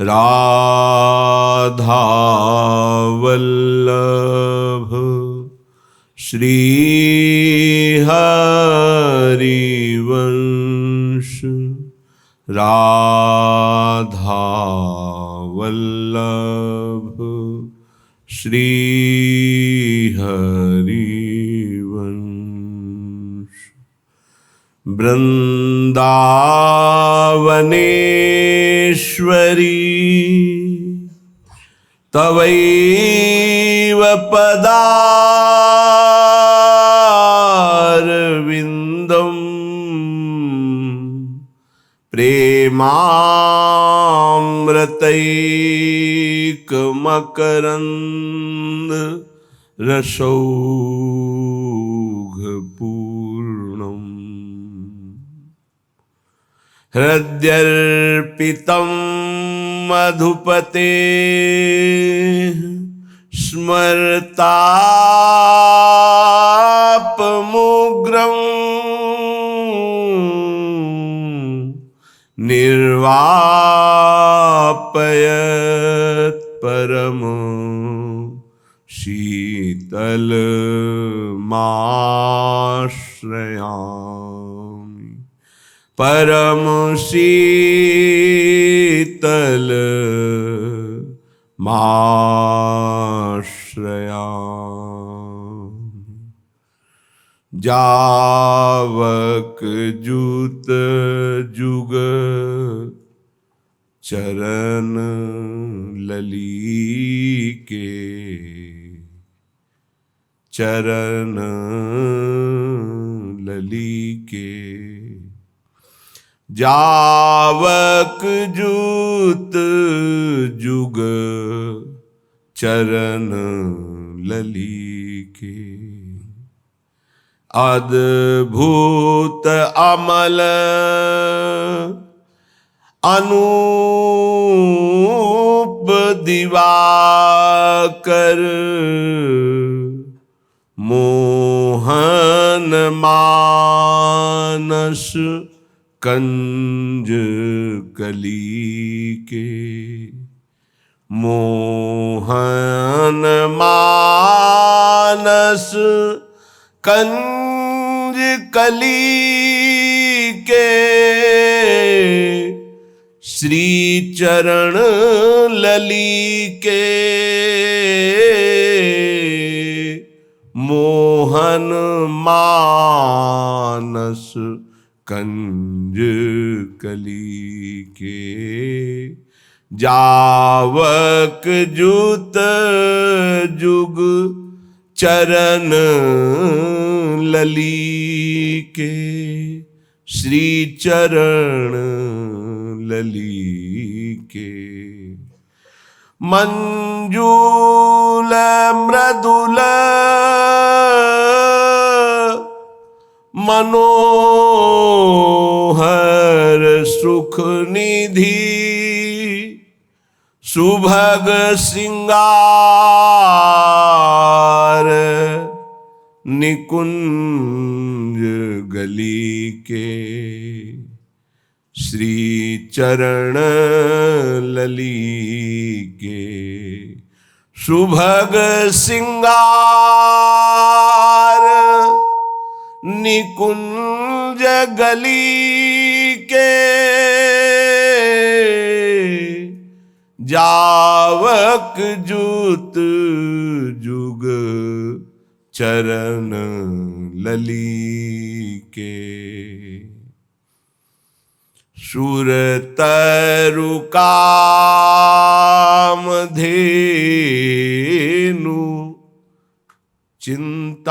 राधा वल्लभ श्री हरिवंश राधा वल्लभ श्री हरिवंश। वृंदावनेश्वरी तवैव पदारविन्दम् प्रेमामृतैकमकरन्द रसौघपूर्णम् हृद्यर्पितं मधुपते स्मरतापमुग्रम् निर्वापयत् परम शीतलमाश्रयामि परम शीतल माश्रयामि। जावक जूत जुग चरण लली के चरण लली के जावक जूत जुग चरण लली के अद्भुत अमल अनूप दिवाकर मोहन मानस कंज कली के मोहन मानस कंज कली के श्री चरण लली के मोहन मानस कंज कली के जावक जूत जुग चरण लली के श्री चरण लली के मंजूल मृदुल मनोहर सुख निधि सुभग सिंगार निकुंज गली के श्री चरण लली के सुभग सिंगार निकुंज गली के जावक जूत जुग चरण लली के सुरतरु कामधेनु चिंतामणि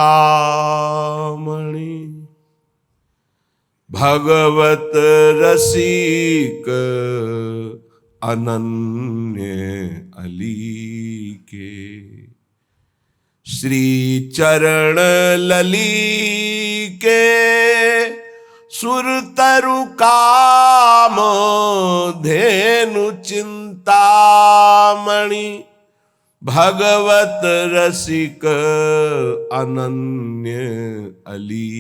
भगवत रसिक अनन्य अली के श्री चरण लली के सुरतरु काम धेनु चिंतामणि भगवत रसिक अनन्य अली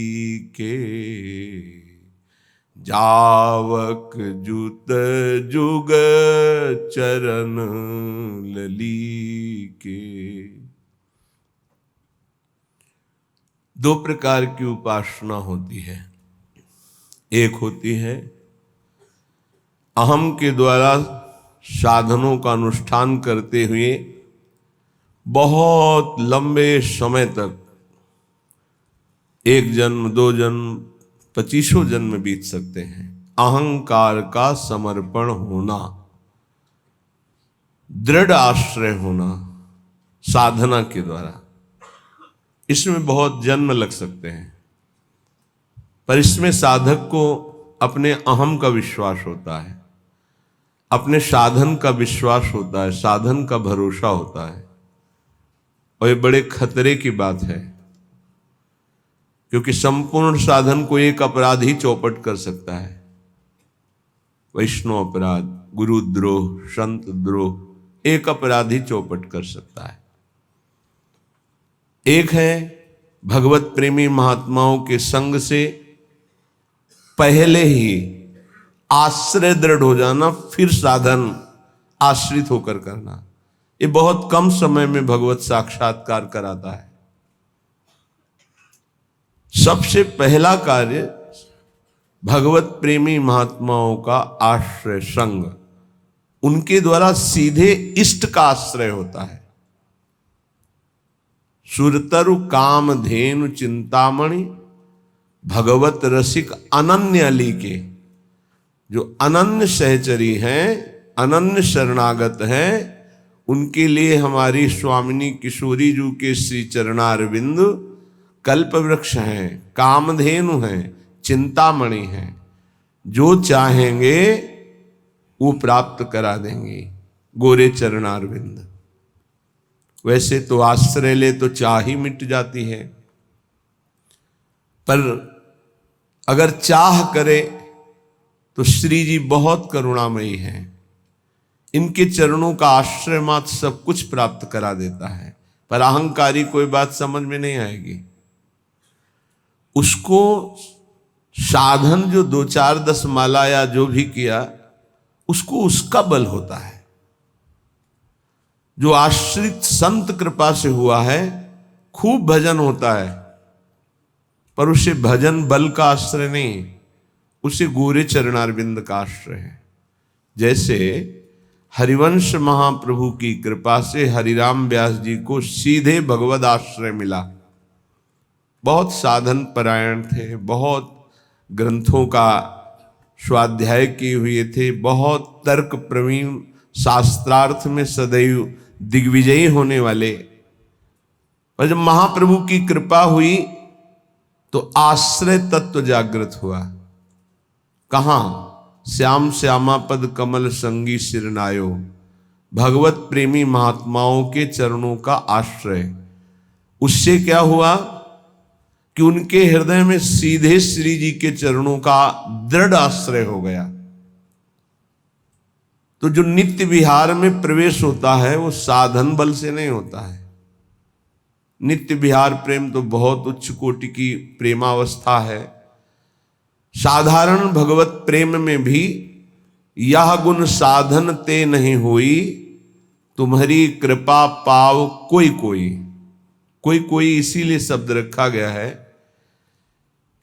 के जावक जुत जुग चरण लली के। दो प्रकार की उपासना होती है। एक होती है अहम के द्वारा साधनों का अनुष्ठान करते हुए बहुत लंबे समय तक, एक जन्म, दो जन्म, 25 जन्म बीत सकते हैं, अहंकार का समर्पण होना, दृढ़ आश्रय होना साधना के द्वारा। इसमें बहुत जन्म लग सकते हैं, पर इसमें साधक को अपने अहम का विश्वास होता है, अपने साधन का विश्वास होता है, साधन का भरोसा होता है। और ये बड़े खतरे की बात है, क्योंकि संपूर्ण साधन को एक अपराध ही चौपट कर सकता है। वैष्णव अपराध, गुरुद्रोह, संत द्रोह, एक अपराध ही चौपट कर सकता है। एक है भगवत प्रेमी महात्माओं के संग से पहले ही आश्रय दृढ़ हो जाना, फिर साधन आश्रित होकर करना। ये बहुत कम समय में भगवत साक्षात्कार कराता है। सबसे पहला कार्य भगवत प्रेमी महात्माओं का आश्रय संग, उनके द्वारा सीधे इष्ट का आश्रय होता है। सुरतरु कामधेनु चिंतामणि भगवत रसिक अनन्य अली के, जो अनन्य सहचरी हैं, अनन्य शरणागत हैं, उनके लिए हमारी स्वामिनी किशोरी जी के श्री चरणारविंद कल्प वृक्ष हैं, कामधेनु हैं, चिंतामणि हैं। जो चाहेंगे वो प्राप्त करा देंगे गोरे चरणारविंद। वैसे तो आश्रय ले तो चाह ही मिट जाती है, पर अगर चाह करे तो श्री जी बहुत करुणामयी हैं। इनके चरणों का आश्रय मात्र सब कुछ प्राप्त करा देता है। पर अहंकारी कोई बात समझ में नहीं आएगी। उसको साधन जो 2, 4, 10 माला या जो भी किया, उसको उसका बल होता है। जो आश्रित संत कृपा से हुआ है, खूब भजन होता है, पर उसे भजन बल का आश्रय नहीं, उसे गोरे चरणारविंद का आश्रय है। जैसे हरिवंश महाप्रभु की कृपा से हरिराम व्यास जी को सीधे भगवद आश्रय मिला। बहुत साधन परायण थे, बहुत ग्रंथों का स्वाध्याय किए हुए थे, बहुत तर्क प्रवीण, शास्त्रार्थ में सदैव दिग्विजयी होने वाले। पर जब महाप्रभु की कृपा हुई तो आश्रय तत्व जागृत हुआ। कहाँ? श्याम श्यामा पद कमल संगी सिरनायो, भगवत प्रेमी महात्माओं के चरणों का आश्रय। उससे क्या हुआ कि उनके हृदय में सीधे श्री जी के चरणों का दृढ़ आश्रय हो गया। तो जो नित्य विहार में प्रवेश होता है वो साधन बल से नहीं होता है। नित्य विहार प्रेम तो बहुत उच्च कोटि की प्रेमावस्था है। साधारण भगवत प्रेम में भी यह गुण साधन ते नहीं हुई, तुम्हारी कृपा पाव कोई कोई। कोई कोई इसीलिए शब्द रखा गया है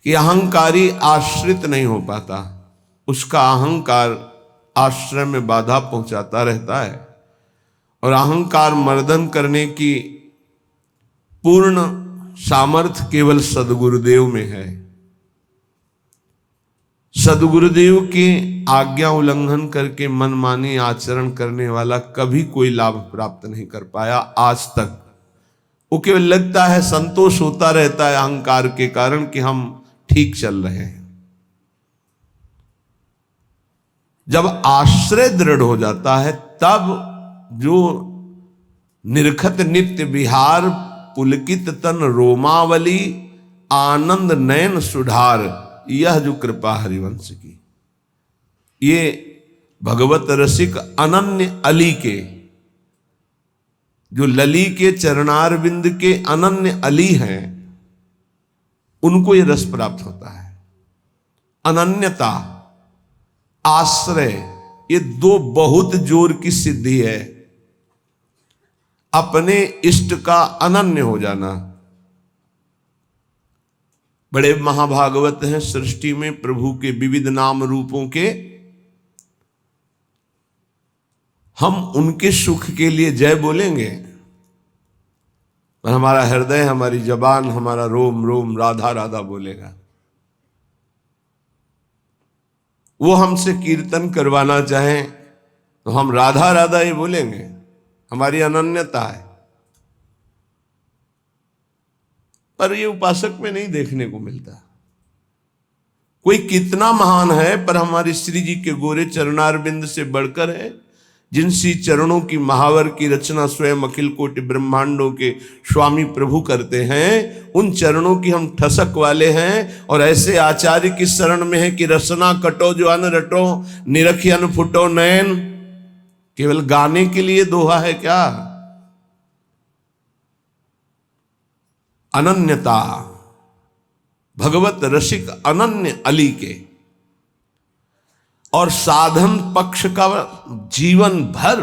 कि अहंकारी आश्रित नहीं हो पाता, उसका अहंकार आश्रय में बाधा पहुंचाता रहता है। और अहंकार मर्दन करने की पूर्ण सामर्थ्य केवल सद्गुरुदेव में है। सद्गुरुदेव की आज्ञा उल्लंघन करके मनमानी आचरण करने वाला कभी कोई लाभ प्राप्त नहीं कर पाया आज तक। वो केवल लगता है, संतोष होता रहता है अहंकार के कारण कि हम ठीक चल रहे हैं। जब आश्रय दृढ़ हो जाता है तब जो निरखत नित्य विहार पुलकित तन रोमावली आनंद नयन सुधार, यह जो कृपा हरिवंश की, ये भगवत रसिक अनन्य अली के, जो लली के चरणारविंद के अनन्य अली हैं, उनको ये रस प्राप्त होता है। अनन्यता, आश्रय, ये दो बहुत जोर की सिद्धि है। अपने इष्ट का अनन्य हो जाना। बड़े महाभागवत हैं सृष्टि में, प्रभु के विविध नाम रूपों के, हम उनके सुख के लिए जय बोलेंगे, पर हमारा हृदय, हमारी जबान, हमारा रोम रोम राधा राधा बोलेगा। वो हमसे कीर्तन करवाना चाहें तो हम राधा राधा ही बोलेंगे, हमारी अनन्यता है। पर ये उपासक में नहीं देखने को मिलता। कोई कितना महान है, पर हमारे श्री जी के गोरे चरणारविंद से बढ़कर है, जिन सी चरणों की महावर की रचना स्वयं अखिल कोटि ब्रह्मांडों के स्वामी प्रभु करते हैं, उन चरणों की हम ठसक वाले हैं। और ऐसे आचार्य की शरण में है कि रसना कटो जो अन रटो, निरखी अन फुटो नयन। केवल गाने के लिए दोहा है क्या? अनन्यता, भगवत रसिक अनन्य अली के, और साधन पक्ष का जीवन भर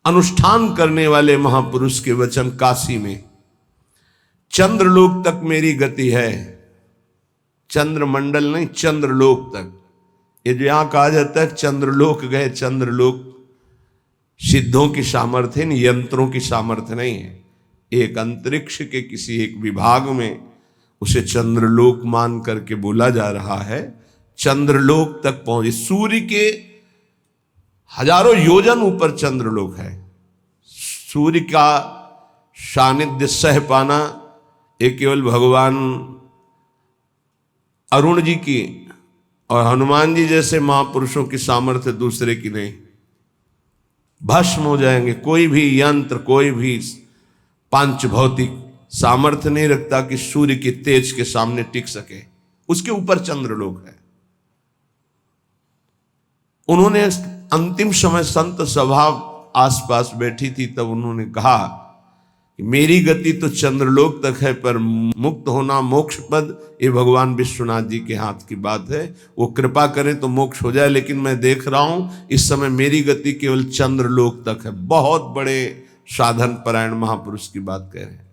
अनुष्ठान करने वाले महापुरुष के वचन काशी में, चंद्रलोक तक मेरी गति है। चंद्रमंडल नहीं, चंद्रलोक तक। ये जो यहां कहा जाता है चंद्रलोक गए, चंद्रलोक सिद्धों की सामर्थ्य नहीं, यंत्रों की सामर्थ्य नहीं है। एक अंतरिक्ष के किसी एक विभाग में उसे चंद्रलोक मान करके बोला जा रहा है। चंद्रलोक तक पहुंचे, सूर्य के हजारों योजन ऊपर चंद्रलोक है। सूर्य का सानिध्य सह पाना ये केवल भगवान अरुण जी की और हनुमान जी जैसे महापुरुषों की सामर्थ्य, दूसरे की नहीं। भस्म हो जाएंगे। कोई भी यंत्र, कोई भी पांच भौतिक सामर्थ्य नहीं रखता कि सूर्य के तेज के सामने टिक सके। उसके ऊपर चंद्रलोक है। उन्होंने अंतिम समय संत सभा आसपास बैठी थी, तब उन्होंने कहा कि मेरी गति तो चंद्रलोक तक है, पर मुक्त होना मोक्ष पद ये भगवान विश्वनाथ जी के हाथ की बात है। वो कृपा करें तो मोक्ष हो जाए, लेकिन मैं देख रहा हूं इस समय मेरी गति केवल चंद्रलोक तक है। बहुत बड़े साधन परायण महापुरुष की बात कह रहे हैं।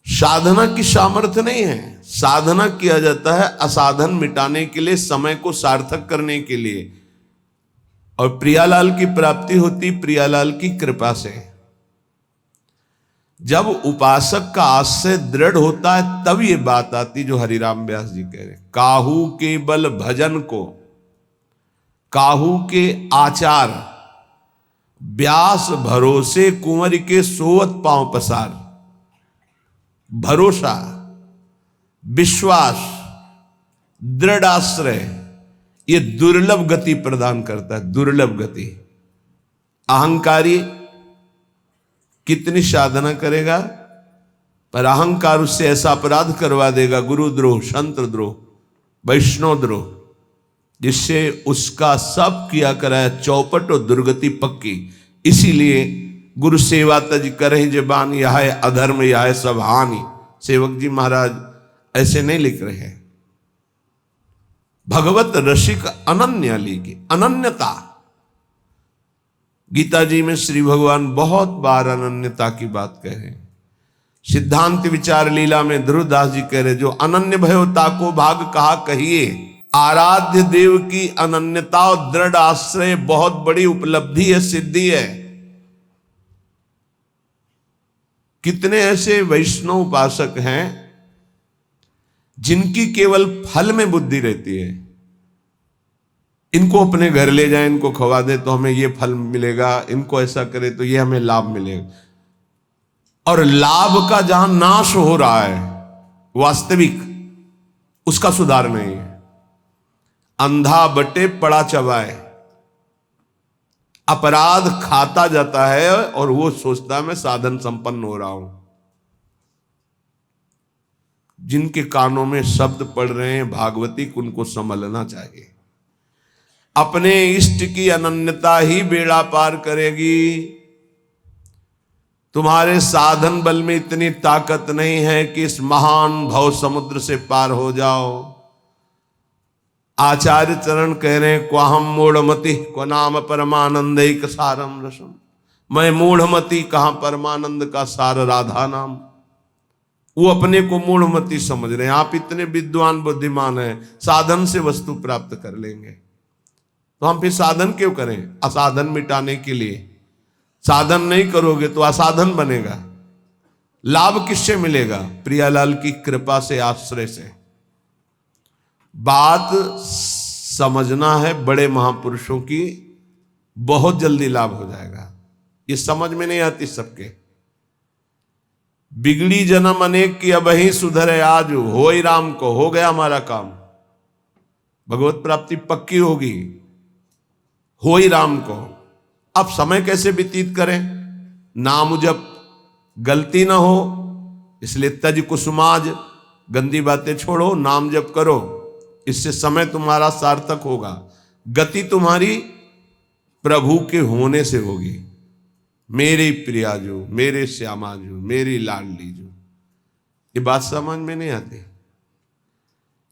साधना की सामर्थ्य नहीं है। साधना किया जाता है असाधन मिटाने के लिए, समय को सार्थक करने के लिए, और प्रियालाल की प्राप्ति होती प्रियालाल की कृपा से। जब उपासक का आश्रय दृढ़ होता है तब ये बात आती जो हरिराम व्यास जी कह रहे हैं, काहू के बल भजन को, काहू के आचार, व्यास भरोसे कुंवर के सोवत पांव पसार। भरोसा, विश्वास, दृढ़ आश्रय, ये दुर्लभ गति प्रदान करता है। दुर्लभ गति। अहंकारी कितनी साधना करेगा, पर अहंकार उससे ऐसा अपराध करवा देगा, गुरुद्रोह, संतद्रोह, वैष्णवद्रोह, जिससे उसका सब किया कराया चौपट और दुर्गति पक्की। इसीलिए गुरु सेवा तज करे जबान, यह है अधर्म, यह है सब हानि। सेवक जी महाराज ऐसे नहीं लिख रहे हैं। भगवत रसिक अनन्य अली की अनन्यता। गीता जी में श्री भगवान बहुत बार अनन्यता की बात कह रहे हैं। सिद्धांत विचार लीला में ध्रुवदास जी कह रहे, जो अनन्य भयो ताको भाग कहा कहिए। आराध्य देव की अनन्यता और दृढ़ आश्रय बहुत बड़ी उपलब्धि है, सिद्धि है। कितने ऐसे वैष्णव उपासक हैं जिनकी केवल फल में बुद्धि रहती है। इनको अपने घर ले जाए, इनको खवा दे तो हमें ये फल मिलेगा, इनको ऐसा करे तो ये हमें लाभ मिलेगा। और लाभ का जहां नाश हो रहा है वास्तविक, उसका सुधार नहीं है। अंधा बटे पड़ा चबाए, अपराध खाता जाता है और वो सोचता है मैं साधन संपन्न हो रहा हूं। जिनके कानों में शब्द पड़ रहे हैं भागवती, उनको संभलना चाहिए। अपने इष्ट की अनन्यता ही बेड़ा पार करेगी। तुम्हारे साधन बल में इतनी ताकत नहीं है कि इस महान भव समुद्र से पार हो जाओ। आचार्य चरण कह रहे हैं, क्वाहम मूढ़मति को नाम परमानंद एक सारम रसम। मैं मूढ़मति, कहां परमानंद का सार राधा नाम। वो अपने को मूढ़मति समझ रहे हैं। आप इतने विद्वान बुद्धिमान हैं, साधन से वस्तु प्राप्त कर लेंगे, तो हम फिर साधन क्यों करें? असाधन मिटाने के लिए। साधन नहीं करोगे तो असाधन बनेगा। लाभ किससे मिलेगा? प्रियालाल की कृपा से, आश्रय से। बात समझना है बड़े महापुरुषों की, बहुत जल्दी लाभ हो जाएगा। ये समझ में नहीं आती सबके। बिगड़ी जन्म अनेक की, अब ही सुधरे आज, हो ही राम को, हो गया हमारा काम। भगवत प्राप्ति पक्की होगी, हो ही राम को। अब समय कैसे व्यतीत करें? नाम जप, गलती ना हो, इसलिए तज कुसुमाज, गंदी बातें छोड़ो, नाम जप करो। इससे समय तुम्हारा सार्थक होगा। गति तुम्हारी प्रभु के होने से होगी। मेरी प्रियाजू, मेरे श्यामाजू, मेरी लाडली जू। ये बात समझ में नहीं आती,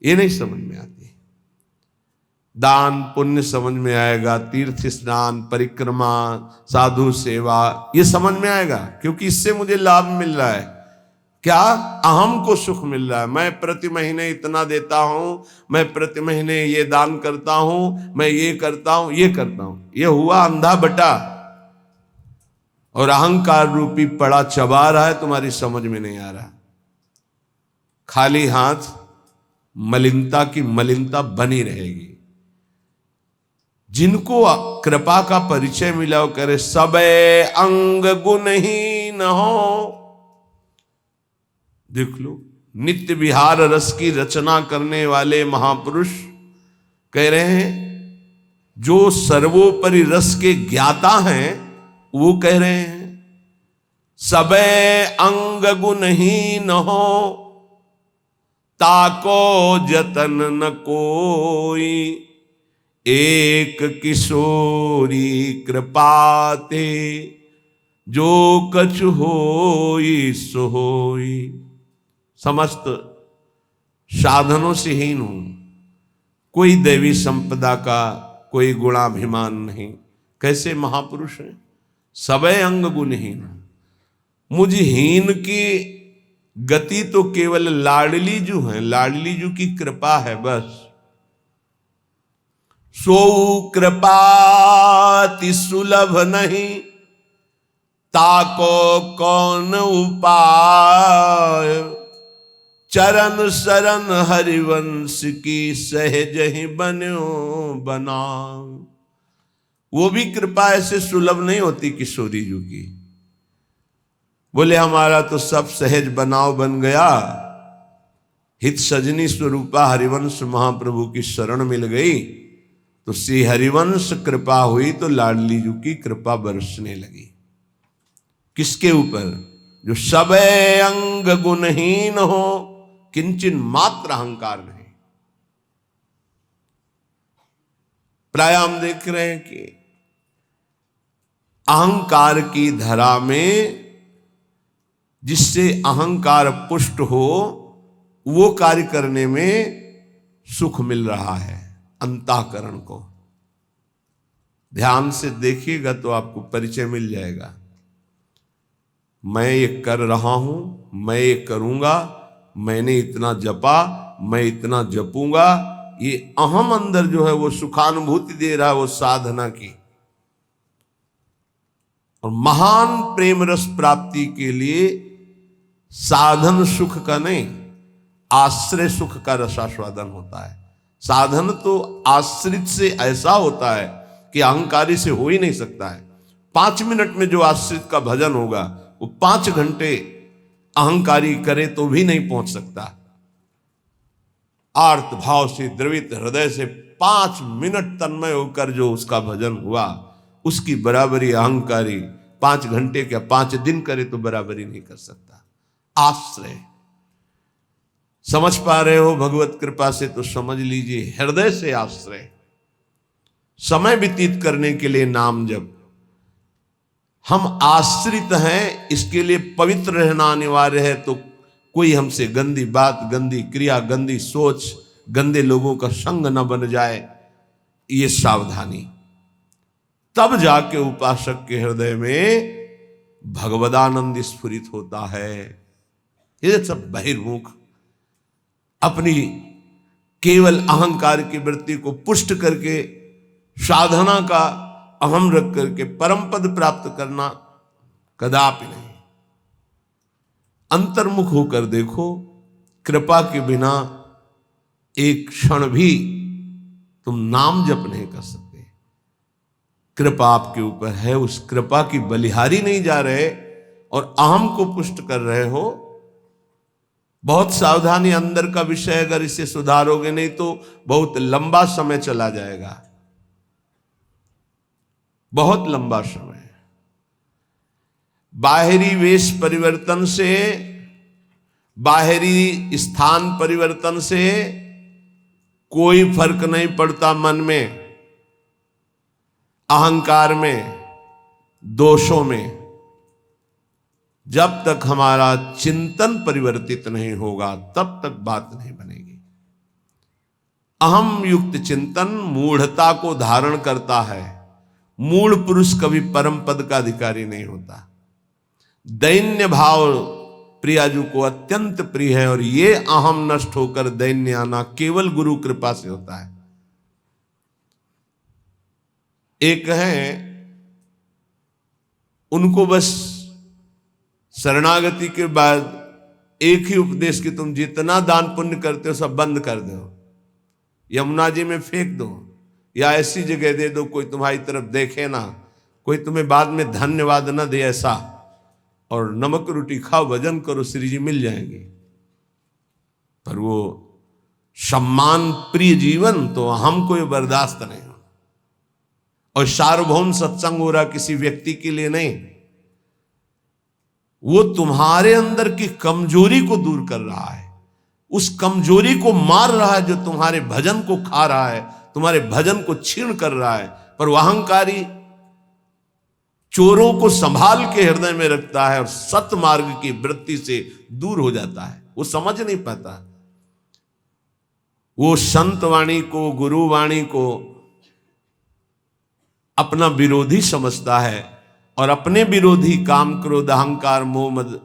ये नहीं समझ में आती। दान पुण्य समझ में आएगा, तीर्थ स्नान, परिक्रमा, साधु सेवा, ये समझ में आएगा, क्योंकि इससे मुझे लाभ मिल रहा है। क्या? अहम को सुख मिल रहा है। मैं प्रति महीने इतना देता हूं, मैं प्रति महीने ये दान करता हूं, मैं ये करता हूं, ये करता हूं। ये हुआ अंधा बटा, और अहंकार रूपी पड़ा चबा रहा है, तुम्हारी समझ में नहीं आ रहा। खाली हाथ मलिनता की मलिनता बनी रहेगी। जिनको कृपा का परिचय मिला वो करे सबे अंग गुणहीन हो। देख लो, नित्य विहार रस की रचना करने वाले महापुरुष कह रहे हैं, जो सर्वोपरि रस के ज्ञाता हैं, वो कह रहे हैं सबे अंग गुणहीन हो, ताको जतन न कोई, एक किशोरी कृपाते, जो कछु होई सो होई। समस्त साधनों से हीन हूं, कोई दैवी संपदा का कोई गुणाभिमान नहीं। कैसे महापुरुष हैं? सबे अंग गुणहीन। मुझ हीन की गति तो केवल लाडली जू है, लाडली जू की कृपा है बस। सो कृपाति सुलभ नहीं, ताको कौन उपाय, चरण शरण हरिवंश की सहज ही बन्यो बना। वो भी कृपा ऐसे सुलभ नहीं होती किशोरी जी की। बोले हमारा तो सब सहज बनाव बन गया, हित सजनी स्वरूपा हरिवंश महाप्रभु की शरण मिल गई, तो श्री हरिवंश कृपा हुई, तो लाडली जी की कृपा बरसने लगी। किसके ऊपर? जो सबे अंग गुणहीन हो, किंचन मात्र अहंकार नहीं। प्राय हम देख रहे हैं कि अहंकार की धरा में जिससे अहंकार पुष्ट हो, वो कार्य करने में सुख मिल रहा है अंतःकरण को। ध्यान से देखिएगा तो आपको परिचय मिल जाएगा। मैं ये कर रहा हूं, मैं ये करूंगा, मैंने इतना जपा, मैं इतना जपूंगा, ये अहम अंदर जो है वो सुखानुभूति दे रहा है, वो साधना की। और महान प्रेम रस प्राप्ति के लिए साधन सुख का नहीं, आश्रय सुख का रसास्वादन होता है। साधन तो आश्रित से ऐसा होता है कि अहंकारी से हो ही नहीं सकता है। 5 मिनट में जो आश्रित का भजन होगा, वो 5 घंटे अहंकारी करे तो भी नहीं पहुंच सकता। आर्त भाव से द्रवित हृदय से 5 मिनट तन्मय होकर जो उसका भजन हुआ, उसकी बराबरी अहंकारी 5 घंटे क्या 5 दिन करे तो बराबरी नहीं कर सकता। आश्रय समझ पा रहे हो? भगवत कृपा से तो समझ लीजिए, हृदय से आश्रय। समय व्यतीत करने के लिए नाम जप। हम आश्रित हैं, इसके लिए पवित्र रहना अनिवार्य है। तो कोई हमसे गंदी बात, गंदी क्रिया, गंदी सोच गंदे लोगों का संग न बन जाए, ये सावधानी। तब जाके उपासक के हृदय में भगवदानंद स्फुरित होता है। ये सब बहिर्मुख अपनी केवल अहंकार की वृत्ति को पुष्ट करके साधना का अहम रख करके परम पद प्राप्त करना कदापि नहीं। अंतर्मुख होकर देखो, कृपा के बिना एक क्षण भी तुम नाम जप नहीं कर सकते। कृपा आपके ऊपर है, उस कृपा की बलिहारी नहीं जा रहे और अहम को पुष्ट कर रहे हो। बहुत सावधानी, अंदर का विषय, अगर इसे सुधारोगे नहीं तो बहुत लंबा समय चला जाएगा, बहुत लंबा समय। बाहरी वेश परिवर्तन से, बाहरी स्थान परिवर्तन से कोई फर्क नहीं पड़ता मन में, अहंकार में, दोषों में। जब तक हमारा चिंतन परिवर्तित नहीं होगा तब तक बात नहीं बनेगी। अहम युक्त चिंतन मूढ़ता को धारण करता है। मूढ़ पुरुष कभी परम पद का अधिकारी नहीं होता। दैन्य भाव प्रियाजू को अत्यंत प्रिय है और ये अहम नष्ट होकर दैन्य आना केवल गुरु कृपा से होता है। एक है, उनको बस शरणागति के बाद एक ही उपदेश कि तुम जितना दान पुण्य करते हो सब बंद कर दो, यमुना जी में फेंक दो या ऐसी जगह दे दो कोई तुम्हारी तरफ देखे ना, कोई तुम्हें बाद में धन्यवाद न दे ऐसा, और नमक रोटी खाओ, भजन करो, श्री जी मिल जाएंगे। पर वो सम्मान प्रिय जीवन तो हमको ये बर्दाश्त नहीं हो। और सार्वभौम सत्संग हो रहा किसी व्यक्ति के लिए नहीं, वो तुम्हारे अंदर की कमजोरी को दूर कर रहा है, उस कमजोरी को मार रहा है जो तुम्हारे भजन को खा रहा है, तुम्हारे भजन को छीण कर रहा है। पर वह अहंकारी चोरों को संभाल के हृदय में रखता है और सत्य मार्ग की वृत्ति से दूर हो जाता है। वो समझ नहीं पाता, वो संत वाणी को, गुरु वाणी को अपना विरोधी समझता है और अपने विरोधी काम, क्रोध, अहंकार, मोह, मद,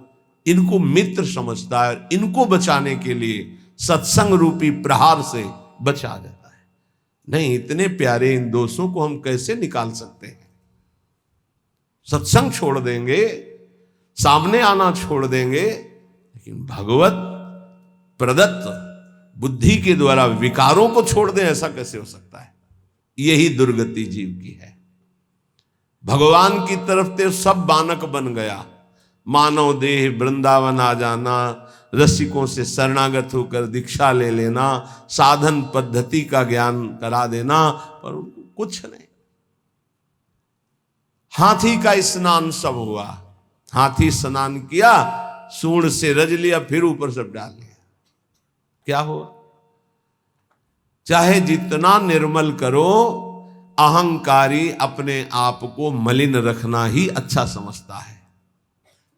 इनको मित्र समझता है और इनको बचाने के लिए सत्संग रूपी प्रहार से बचा जाता है। नहीं, इतने प्यारे इन दोषों को हम कैसे निकाल सकते हैं? सत्संग छोड़ देंगे, सामने आना छोड़ देंगे, लेकिन भगवत प्रदत्त बुद्धि के द्वारा विकारों को छोड़ दें, ऐसा कैसे हो सकता है? यही दुर्गति जीव की है। भगवान की तरफ ते सब बानक बन गया, मानव देह वृंदावन आ जाना, रसिकों से शरणागत होकर दीक्षा ले लेना, साधन पद्धति का ज्ञान करा देना, पर उनको कुछ नहीं। हाथी का स्नान सब हुआ, हाथी स्नान किया, सूंड से रज लिया, फिर ऊपर सब डाल लिया, क्या हुआ? चाहे जितना निर्मल करो, अहंकारी अपने आप को मलिन रखना ही अच्छा समझता है।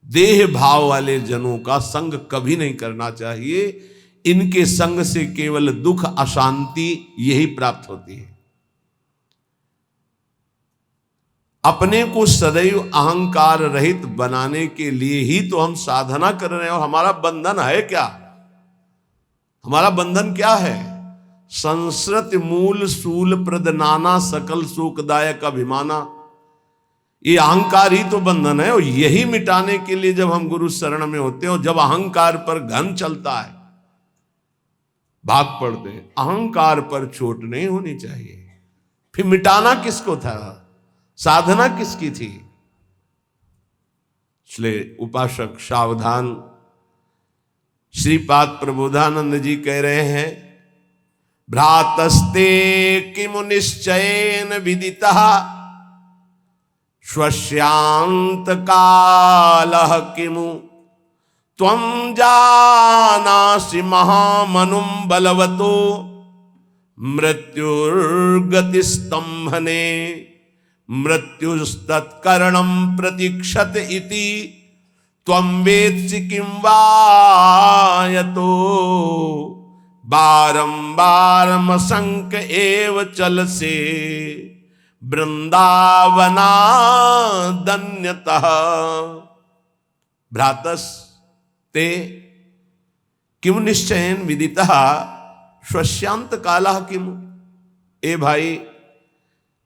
देह भाव वाले जनों का संग कभी नहीं करना चाहिए। इनके संग से केवल दुख, अशांति यही प्राप्त होती है। अपने को सदैव अहंकार रहित बनाने के लिए ही तो हम साधना कर रहे हैं। और हमारा बंधन है क्या? हमारा बंधन क्या है? संस्कृत मूल सूल प्रद नाना सकल सुखदायक अभिमाना, ये अहंकार ही तो बंधन है। और यही मिटाने के लिए जब हम गुरु शरण में होते हैं, जब अहंकार पर घन चलता है, भाग पड़ते हैं। अहंकार पर चोट नहीं होनी चाहिए। फिर मिटाना किसको था? साधना किसकी थी? इसलिए उपासक सावधान। श्रीपाद प्रबोधानंद जी कह रहे हैं, भ्रातस्ते किमु निश्चयेन विदितः स्वस्यांत कालः किमु त्वं जानासि महामनुं बलवतो मृत्युर्गतिस्तंभने मृत्युस्तत्करणं प्रतीक्षत इति त्वं वेत्सि किं वा यतो बारंबार मसंक एव चल से वृंदावना दन्यतः भ्रातस ते किम निश्चयन विदितः श्वश्यांत कालः किम। ए भाई,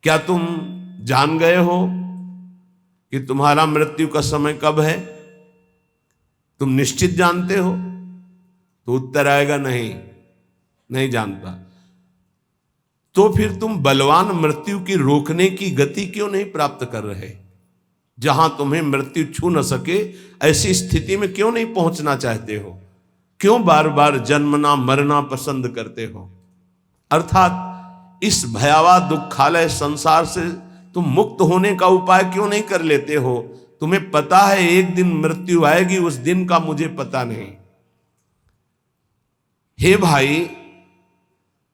क्या तुम जान गए हो कि तुम्हारा मृत्यु का समय कब है? तुम निश्चित जानते हो? तो उत्तर आएगा नहीं जानता। तो फिर तुम बलवान मृत्यु की रोकने की गति क्यों नहीं प्राप्त कर रहे? जहां तुम्हें मृत्यु छू न सके ऐसी स्थिति में क्यों नहीं पहुंचना चाहते हो? क्यों बार बार जन्मना मरना पसंद करते हो? अर्थात इस भयावह दुखालय संसार से तुम मुक्त होने का उपाय क्यों नहीं कर लेते हो? तुम्हें पता है एक दिन मृत्यु आएगी, उस दिन का मुझे पता नहीं। हे भाई,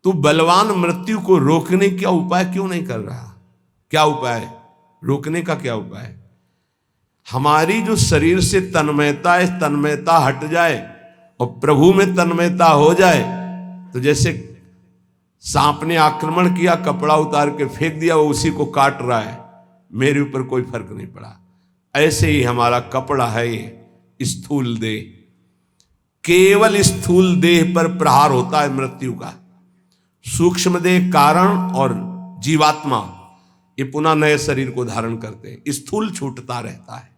तू बलवान मृत्यु को रोकने का उपाय क्यों नहीं कर रहा? क्या उपाय? रोकने का क्या उपाय? हमारी जो शरीर से तन्मयता है, तन्मयता हट जाए और प्रभु में तन्मयता हो जाए, तो जैसे सांप ने आक्रमण किया, कपड़ा उतार के फेंक दिया, वो उसी को काट रहा है, मेरे ऊपर कोई फर्क नहीं पड़ा। ऐसे ही हमारा कपड़ा है ये स्थूल देह, केवल स्थूल देह पर प्रहार होता है मृत्यु का। सूक्ष्म देह कारण और जीवात्मा ये पुनः नए शरीर को धारण करते हैं, स्थूल छूटता रहता है।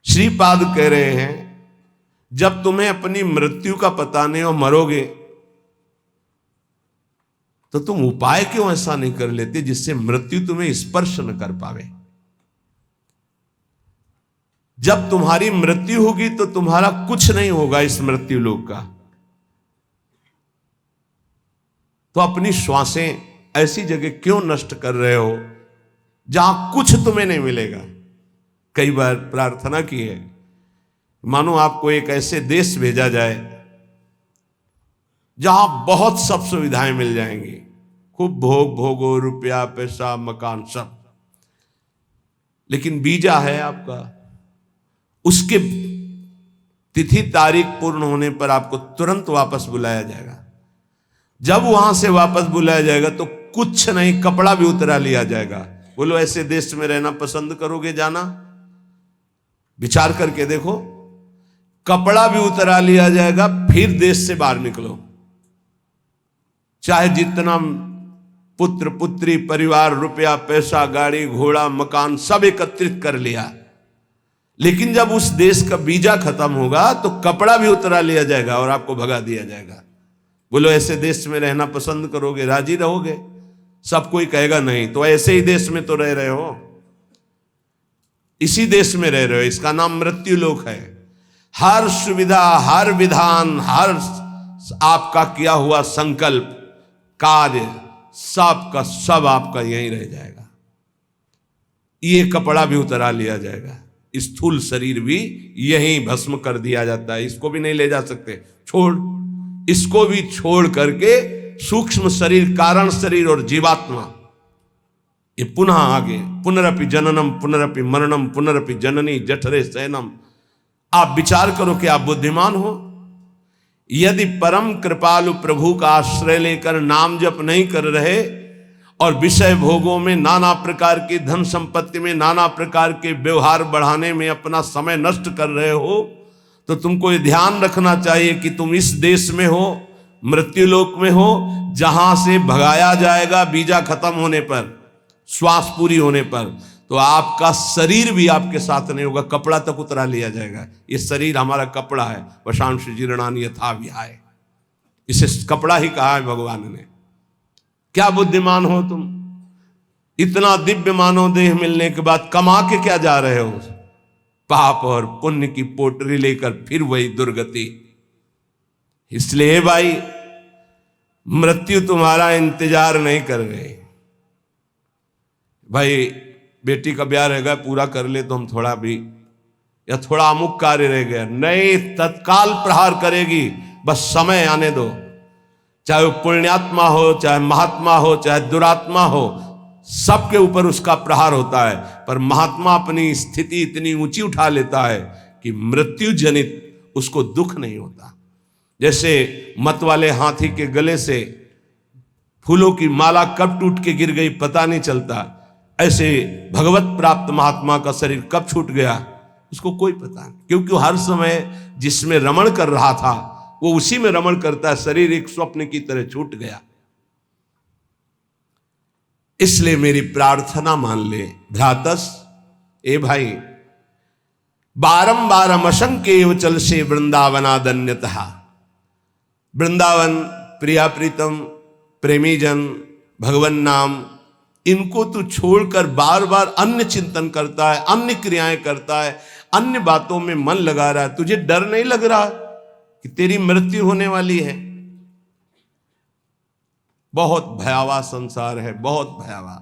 श्रीपाद कह रहे हैं जब तुम्हें अपनी मृत्यु का पता नहीं हो, मरोगे, तो तुम उपाय क्यों ऐसा नहीं कर लेते जिससे मृत्यु तुम्हें स्पर्श न कर पावे? जब तुम्हारी मृत्यु होगी तो तुम्हारा कुछ नहीं होगा इस मृत्यु लोक का। तो अपनी श्वासें ऐसी जगह क्यों नष्ट कर रहे हो जहां कुछ तुम्हें नहीं मिलेगा? कई बार प्रार्थना की है, मानो आपको एक ऐसे देश भेजा जाए जहां बहुत सब सुविधाएं मिल जाएंगी, खूब भोगो, रुपया पैसा मकान सब, लेकिन वीजा है आपका, उसके तिथि तारीख पूर्ण होने पर आपको तुरंत वापस बुलाया जाएगा। जब वहां से वापस बुलाया जाएगा तो कुछ नहीं, कपड़ा भी उतरा लिया जाएगा। बोलो ऐसे देश में रहना पसंद करोगे जाना? विचार करके देखो, कपड़ा भी उतरा लिया जाएगा, फिर देश से बाहर निकलो। चाहे जितना पुत्र पुत्री परिवार रुपया पैसा गाड़ी घोड़ा मकान सब एकत्रित कर लिया, लेकिन जब उस देश का वीजा खत्म होगा तो कपड़ा भी उतरा लिया जाएगा और आपको भगा दिया जाएगा। बोलो ऐसे देश में रहना पसंद करोगे, राजी रहोगे? सब कोई कहेगा नहीं। तो ऐसे ही देश में तो रह रहे हो, इसी देश में रह रहे हो, इसका नाम मृत्यु लोक है। हर सुविधा, हर विधान, हर आपका किया हुआ संकल्प कार्य सब का सब आपका यहीं रह जाएगा। ये कपड़ा भी उतरा लिया जाएगा, स्थूल शरीर भी यहीं भस्म कर दिया जाता है, इसको भी नहीं ले जा सकते, छोड़, इसको भी छोड़ करके सूक्ष्म शरीर कारण शरीर और जीवात्मा ये पुनः आगे पुनरपि जननम पुनरपि मरणम पुनरपि जननी जठरे शयनम। आप विचार करो कि आप बुद्धिमान हो। यदि परम कृपालु प्रभु का आश्रय लेकर नाम जप नहीं कर रहे और विषय भोगों में नाना प्रकार की धन संपत्ति में नाना प्रकार के व्यवहार बढ़ाने में अपना समय नष्ट कर रहे हो, तो तुमको ये ध्यान रखना चाहिए कि तुम इस देश में हो, मृत्यु लोक में हो, जहां से भगाया जाएगा वीजा खत्म होने पर, श्वास पूरी होने पर। तो आपका शरीर भी आपके साथ नहीं होगा, कपड़ा तक उतरा लिया जाएगा। ये शरीर हमारा कपड़ा है, वशांश जीर्णानि यथा विहाय, इसे कपड़ा ही कहा है भगवान ने। क्या बुद्धिमान हो तुम? इतना दिव्य मानव देह मिलने के बाद कमा के क्या जा रहे हो? पाप और पुण्य की पोटरी लेकर फिर वही दुर्गति। इसलिए भाई मृत्यु तुम्हारा इंतजार नहीं कर रही। भाई बेटी का ब्याह रह गया, पूरा कर ले तो हम थोड़ा भी, या थोड़ा अमुक कार्य रह गया, नहीं, तत्काल प्रहार करेगी, बस समय आने दो। चाहे वो पुण्यात्मा हो, चाहे महात्मा हो, चाहे दुरात्मा हो, सबके ऊपर उसका प्रहार होता है। पर महात्मा अपनी स्थिति इतनी ऊंची उठा लेता है कि मृत्यु जनित उसको दुख नहीं होता। जैसे मत वाले हाथी के गले से फूलों की माला कब टूट के गिर गई पता नहीं चलता, ऐसे भगवत प्राप्त महात्मा का शरीर कब छूट गया उसको कोई पता नहीं, क्योंकि वो हर समय जिसमें रमण कर रहा था वो उसी में रमण करता है। शरीर एक स्वप्न की तरह छूट गया। इसलिए मेरी प्रार्थना मान ले भ्रातस, ए भाई, बारंबार असंख्य चल से वृंदावनादन्यतः। वृंदावन, प्रिया प्रीतम, प्रेमी जन, भगवान नाम, इनको तू छोड़कर बार बार अन्य चिंतन करता है, अन्य क्रियाएं करता है, अन्य बातों में मन लगा रहा है। तुझे डर नहीं लग रहा कि तेरी मृत्यु होने वाली है? बहुत भयावह संसार है, बहुत भयावह।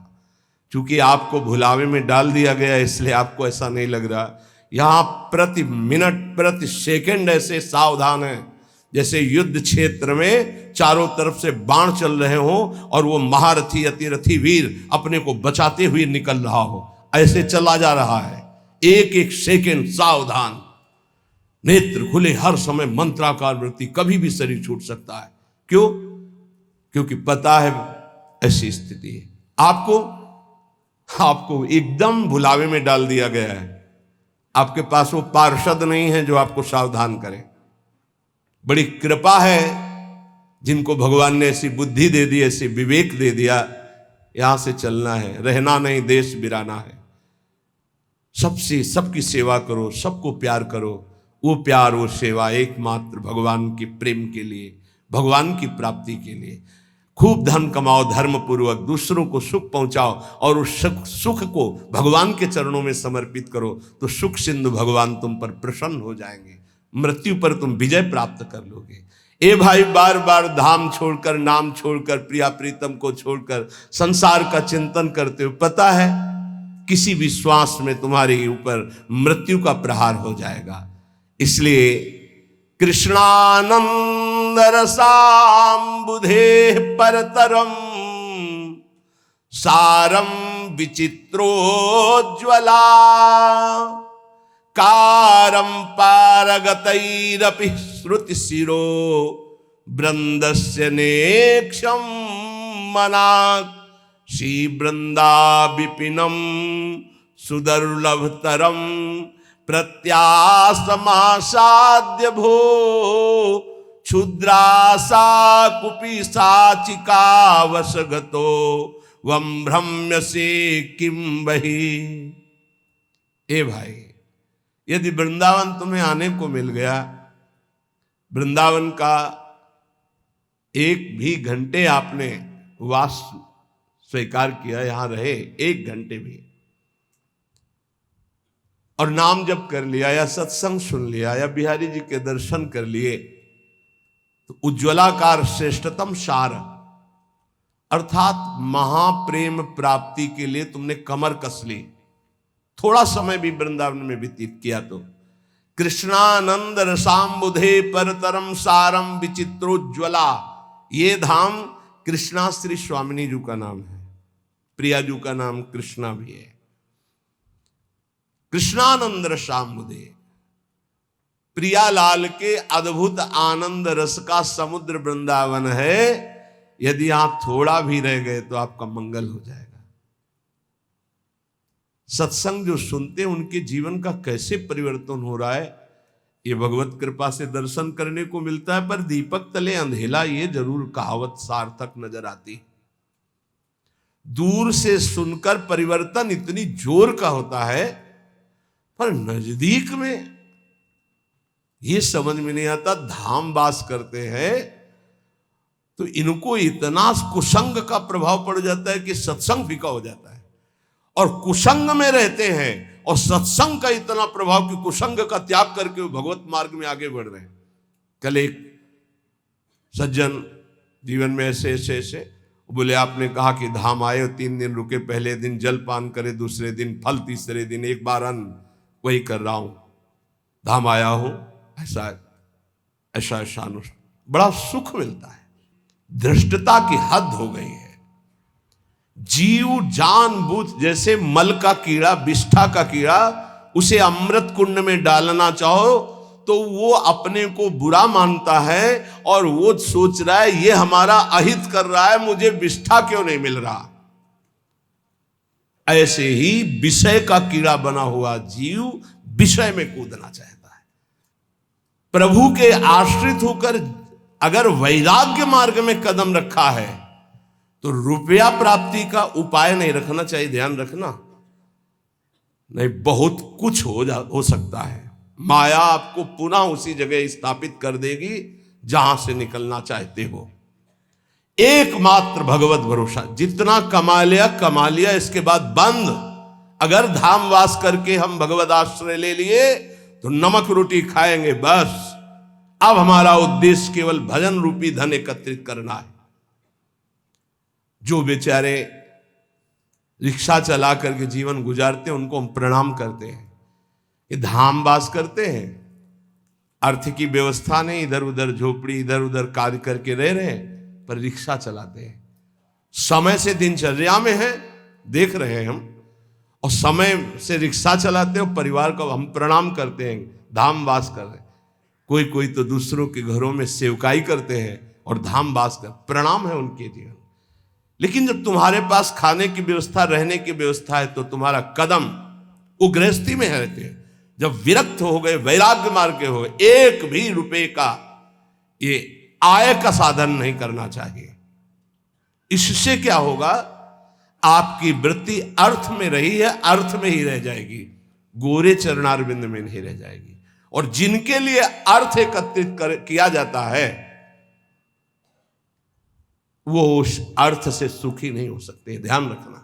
चूंकि आपको भुलावे में डाल दिया गया इसलिए आपको ऐसा नहीं लग रहा। यहां प्रति मिनट प्रति सेकंड ऐसे सावधान है जैसे युद्ध क्षेत्र में चारों तरफ से बाण चल रहे हो और वो महारथी अतिरथी वीर अपने को बचाते हुए निकल रहा हो, ऐसे चला जा रहा है। एक एक सेकंड सावधान, नेत्र खुले, हर समय मंत्राकार वृत्ति, कभी भी शरीर छूट सकता है। क्यों? क्योंकि पता है ऐसी स्थिति है। आपको एकदम भुलावे में डाल दिया गया है। आपके पास वो पार्षद नहीं है जो आपको सावधान करे। बड़ी कृपा है जिनको भगवान ने ऐसी बुद्धि दे दी, ऐसी विवेक दे दिया, यहां से चलना है, रहना नहीं, देश बिराना है। सबसे सबकी सेवा करो, सबको प्यार करो। वो प्यार, वो सेवा एकमात्र भगवान के प्रेम के लिए, भगवान की प्राप्ति के लिए। खूब धन कमाओ धर्म पूर्वक, दूसरों को सुख पहुंचाओ और उस सुख को भगवान के चरणों में समर्पित करो, तो सुख सिंधु भगवान तुम पर प्रसन्न हो जाएंगे। मृत्यु पर तुम विजय प्राप्त कर लोगे। ए भाई, बार बार धाम छोड़कर, नाम छोड़कर, प्रिया प्रीतम को छोड़कर संसार का चिंतन करते हो, पता है किसी भी श्वास में तुम्हारे ऊपर मृत्यु का प्रहार हो जाएगा। इसलिए कृष्णानंद रसाम्बुधे परतरम सारम विचित्रोज्ज्वला कारम पारगतैरपि श्रुति शिरो वृंदस्य नेक्षम मनाक श्री वृंदा विपिनम सुदुर्लभतरम प्रत्यासमासाद्य भो क्षुद्रासा कुपी साचिका वशगतो वम भ्रम्य से किम बही। ए भाई, यदि वृंदावन तुम्हें आने को मिल गया, वृंदावन का एक भी घंटे आपने वास स्वीकार किया, यहां रहे एक घंटे भी, और नाम जप कर लिया या सत्संग सुन लिया या बिहारी जी के दर्शन कर लिए, तो उज्ज्वलाकार श्रेष्ठतम सार अर्थात महाप्रेम प्राप्ति के लिए तुमने कमर कस ली। थोड़ा समय भी वृंदावन में व्यतीत किया तो कृष्णानंद रसाम्बुधे परतरम सारम विचित्रोज्ज्वला। ये धाम कृष्णा श्री स्वामिनी जी का नाम है, प्रिया जी का नाम कृष्णा भी है। कृष्णानंद रसाम्बुधे, प्रियालाल के अद्भुत आनंद रस का समुद्र वृंदावन है। यदि आप थोड़ा भी रह गए तो आपका मंगल हो जाएगा। सत्संग जो सुनते हैं उनके जीवन का कैसे परिवर्तन हो रहा है, ये भगवत कृपा से दर्शन करने को मिलता है। पर दीपक तले अंधेला, ये जरूर कहावत सार्थक नजर आती। दूर से सुनकर परिवर्तन इतनी जोर का होता है, पर नजदीक में ये समझ में नहीं आता। धाम वास करते हैं तो इनको इतना कुसंग का प्रभाव पड़ जाता है कि सत्संग फीका हो जाता है, और कुसंग में रहते हैं और सत्संग का इतना प्रभाव कि कुसंग का त्याग करके वो भगवत मार्ग में आगे बढ़ रहे हैं। कल एक सज्जन जीवन में ऐसे ऐसे ऐसे बोले, आपने कहा कि धाम आए, 3 दिन रुके, पहले दिन जलपान करे, दूसरे दिन फल, तीसरे दिन एक बार अन्न, वही कर रहा हूं, धाम आया हूं, ऐसा ऐसा ऐसा बड़ा सुख मिलता है। धृष्टता की हद हो गई है। जीव जानबूझ, जैसे मल का कीड़ा, विष्ठा का कीड़ा, उसे अमृत कुंड में डालना चाहो तो वो अपने को बुरा मानता है और वो सोच रहा है ये हमारा अहित कर रहा है, मुझे विष्ठा क्यों नहीं मिल रहा। ऐसे ही विषय का कीड़ा बना हुआ जीव विषय में कूदना चाहता है। प्रभु के आश्रित होकर अगर वैराग्य मार्ग में कदम रखा है तो रुपया प्राप्ति का उपाय नहीं रखना चाहिए, ध्यान रखना। नहीं, बहुत कुछ हो सकता है। माया आपको पुनः उसी जगह स्थापित कर देगी जहां से निकलना चाहते हो। एकमात्र भगवत भरोसा, जितना कमा लिया, इसके बाद बंद। अगर धामवास करके हम भगवत आश्रय ले लिए तो नमक रोटी खाएंगे बस। अब हमारा उद्देश्य केवल भजन रूपी धन एकत्रित करना है। जो बेचारे रिक्शा चला करके जीवन गुजारते हैं उनको हम प्रणाम करते हैं। ये धामवास करते हैं, अर्थ की व्यवस्था नहीं, इधर उधर झोपड़ी इधर उधर कार्य करके रह रहे हैं, पर रिक्शा चलाते हैं। समय से दिनचर्या में है, देख रहे हैं हम, और समय से रिक्शा चलाते हैं और परिवार को हम प्रणाम करते हैं, धामवास कर रहे हैं। कोई तो दूसरों के घरों में सेवकाई करते हैं और धामवास कर, प्रणाम है उनके जीवन। लेकिन जब तुम्हारे पास खाने की व्यवस्था, रहने की व्यवस्था है, तो तुम्हारा कदम वो गृहस्थी में रहते हैं। जब विरक्त हो गए, वैराग्य मार्ग के हो गए, एक भी रुपए का ये आय का साधन नहीं करना चाहिए। इससे क्या होगा, आपकी वृत्ति अर्थ में रही है, अर्थ में ही रह जाएगी, गोरे चरणारविंद में नहीं रह जाएगी। और जिनके लिए अर्थ एकत्रित किया जाता है वो उस अर्थ से सुखी नहीं हो सकते, ध्यान रखना।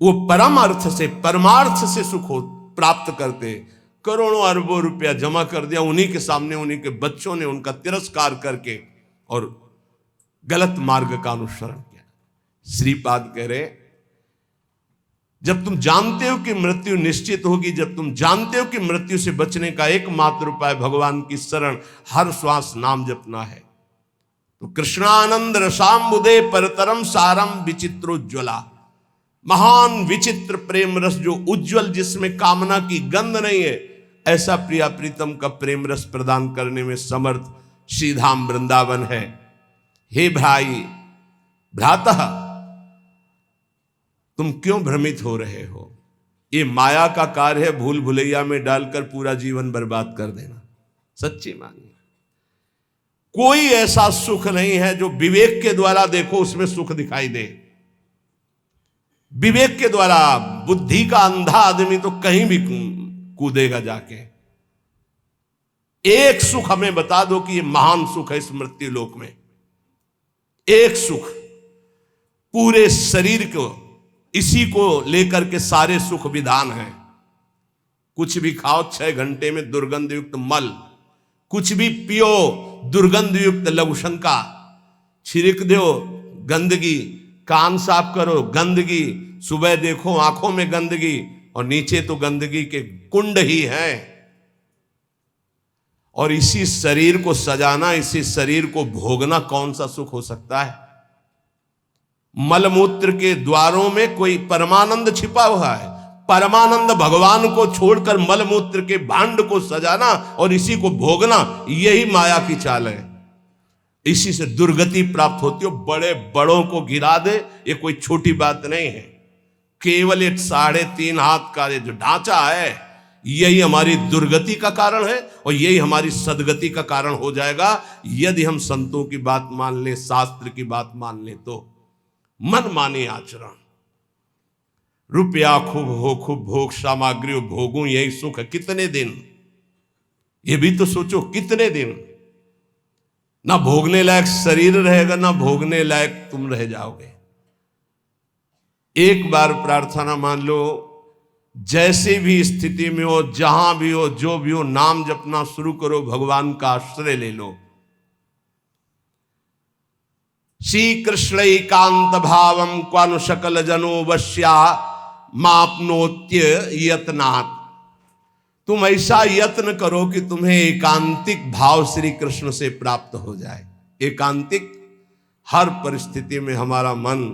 वो परम अर्थ से, परमार्थ से सुख प्राप्त करते। करोड़ों अरबों रुपया जमा कर दिया, उन्हीं के सामने उन्हीं के बच्चों ने उनका तिरस्कार करके और गलत मार्ग का अनुसरण किया। श्रीपाद कह रहे, जब तुम जानते हो कि मृत्यु निश्चित होगी, जब तुम जानते हो कि मृत्यु से बचने का एकमात्र उपाय भगवान की शरण, हर श्वास नाम जपना है, तो कृष्णानंद रसाम्बुदे परतरम सारम विचित्रोज्ज्वला, महान विचित्र प्रेम रस जो उज्जवल, जिसमें कामना की गंध नहीं है, ऐसा प्रिया प्रीतम का प्रेम रस प्रदान करने में समर्थ श्रीधाम वृंदावन है। हे भाई भ्रातः, तुम क्यों भ्रमित हो रहे हो? ये माया का कार्य है, भूल भुलैया में डालकर पूरा जीवन बर्बाद कर देना। सच्ची मानिए, कोई ऐसा सुख नहीं है जो विवेक के द्वारा देखो उसमें सुख दिखाई दे। विवेक के द्वारा, बुद्धि का अंधा आदमी तो कहीं भी कूदेगा जाके। एक सुख हमें बता दो कि ये महान सुख है इस मृत्यु लोक में। एक सुख, पूरे शरीर को इसी को लेकर के सारे सुख विधान है। कुछ भी खाओ 6 घंटे में दुर्गंध युक्त मल, कुछ भी पियो दुर्गंध युक्त लघुशंका, छिड़क दो गंदगी, कान साफ करो गंदगी, सुबह देखो आंखों में गंदगी, और नीचे तो गंदगी के कुंड ही हैं। और इसी शरीर को सजाना, इसी शरीर को भोगना कौन सा सुख हो सकता है? मलमूत्र के द्वारों में कोई परमानंद छिपा हुआ है। परमानंद भगवान को छोड़कर मलमूत्र के भांड को सजाना और इसी को भोगना, यही माया की चाल है। इसी से दुर्गति प्राप्त होती हो। बड़े बड़ों को गिरा दे, ये कोई छोटी बात नहीं है। केवल एक 3.5 हाथ का जो ढांचा है, यही हमारी दुर्गति का कारण है और यही हमारी सदगति का कारण हो जाएगा यदि हम संतों की बात मान ले, शास्त्र की बात मान ले। तो मन माने आचरण, रुपया खूब हो, खूब भोग सामग्री हो, भोगूं यही सुख है। कितने दिन, ये भी तो सोचो, कितने दिन ना भोगने लायक शरीर रहेगा, ना भोगने लायक तुम रह जाओगे। एक बार प्रार्थना मान लो, जैसे भी स्थिति में हो, जहां भी हो, जो भी हो, नाम जपना शुरू करो, भगवान का आश्रय ले लो। श्री कृष्ण एकांत भावम क्वानु सकल जनो वश्या मापनोत्य यत्नात्। तुम ऐसा यत्न करो कि तुम्हें एकांतिक भाव श्री कृष्ण से प्राप्त हो जाए। एकांतिक, हर परिस्थिति में हमारा मन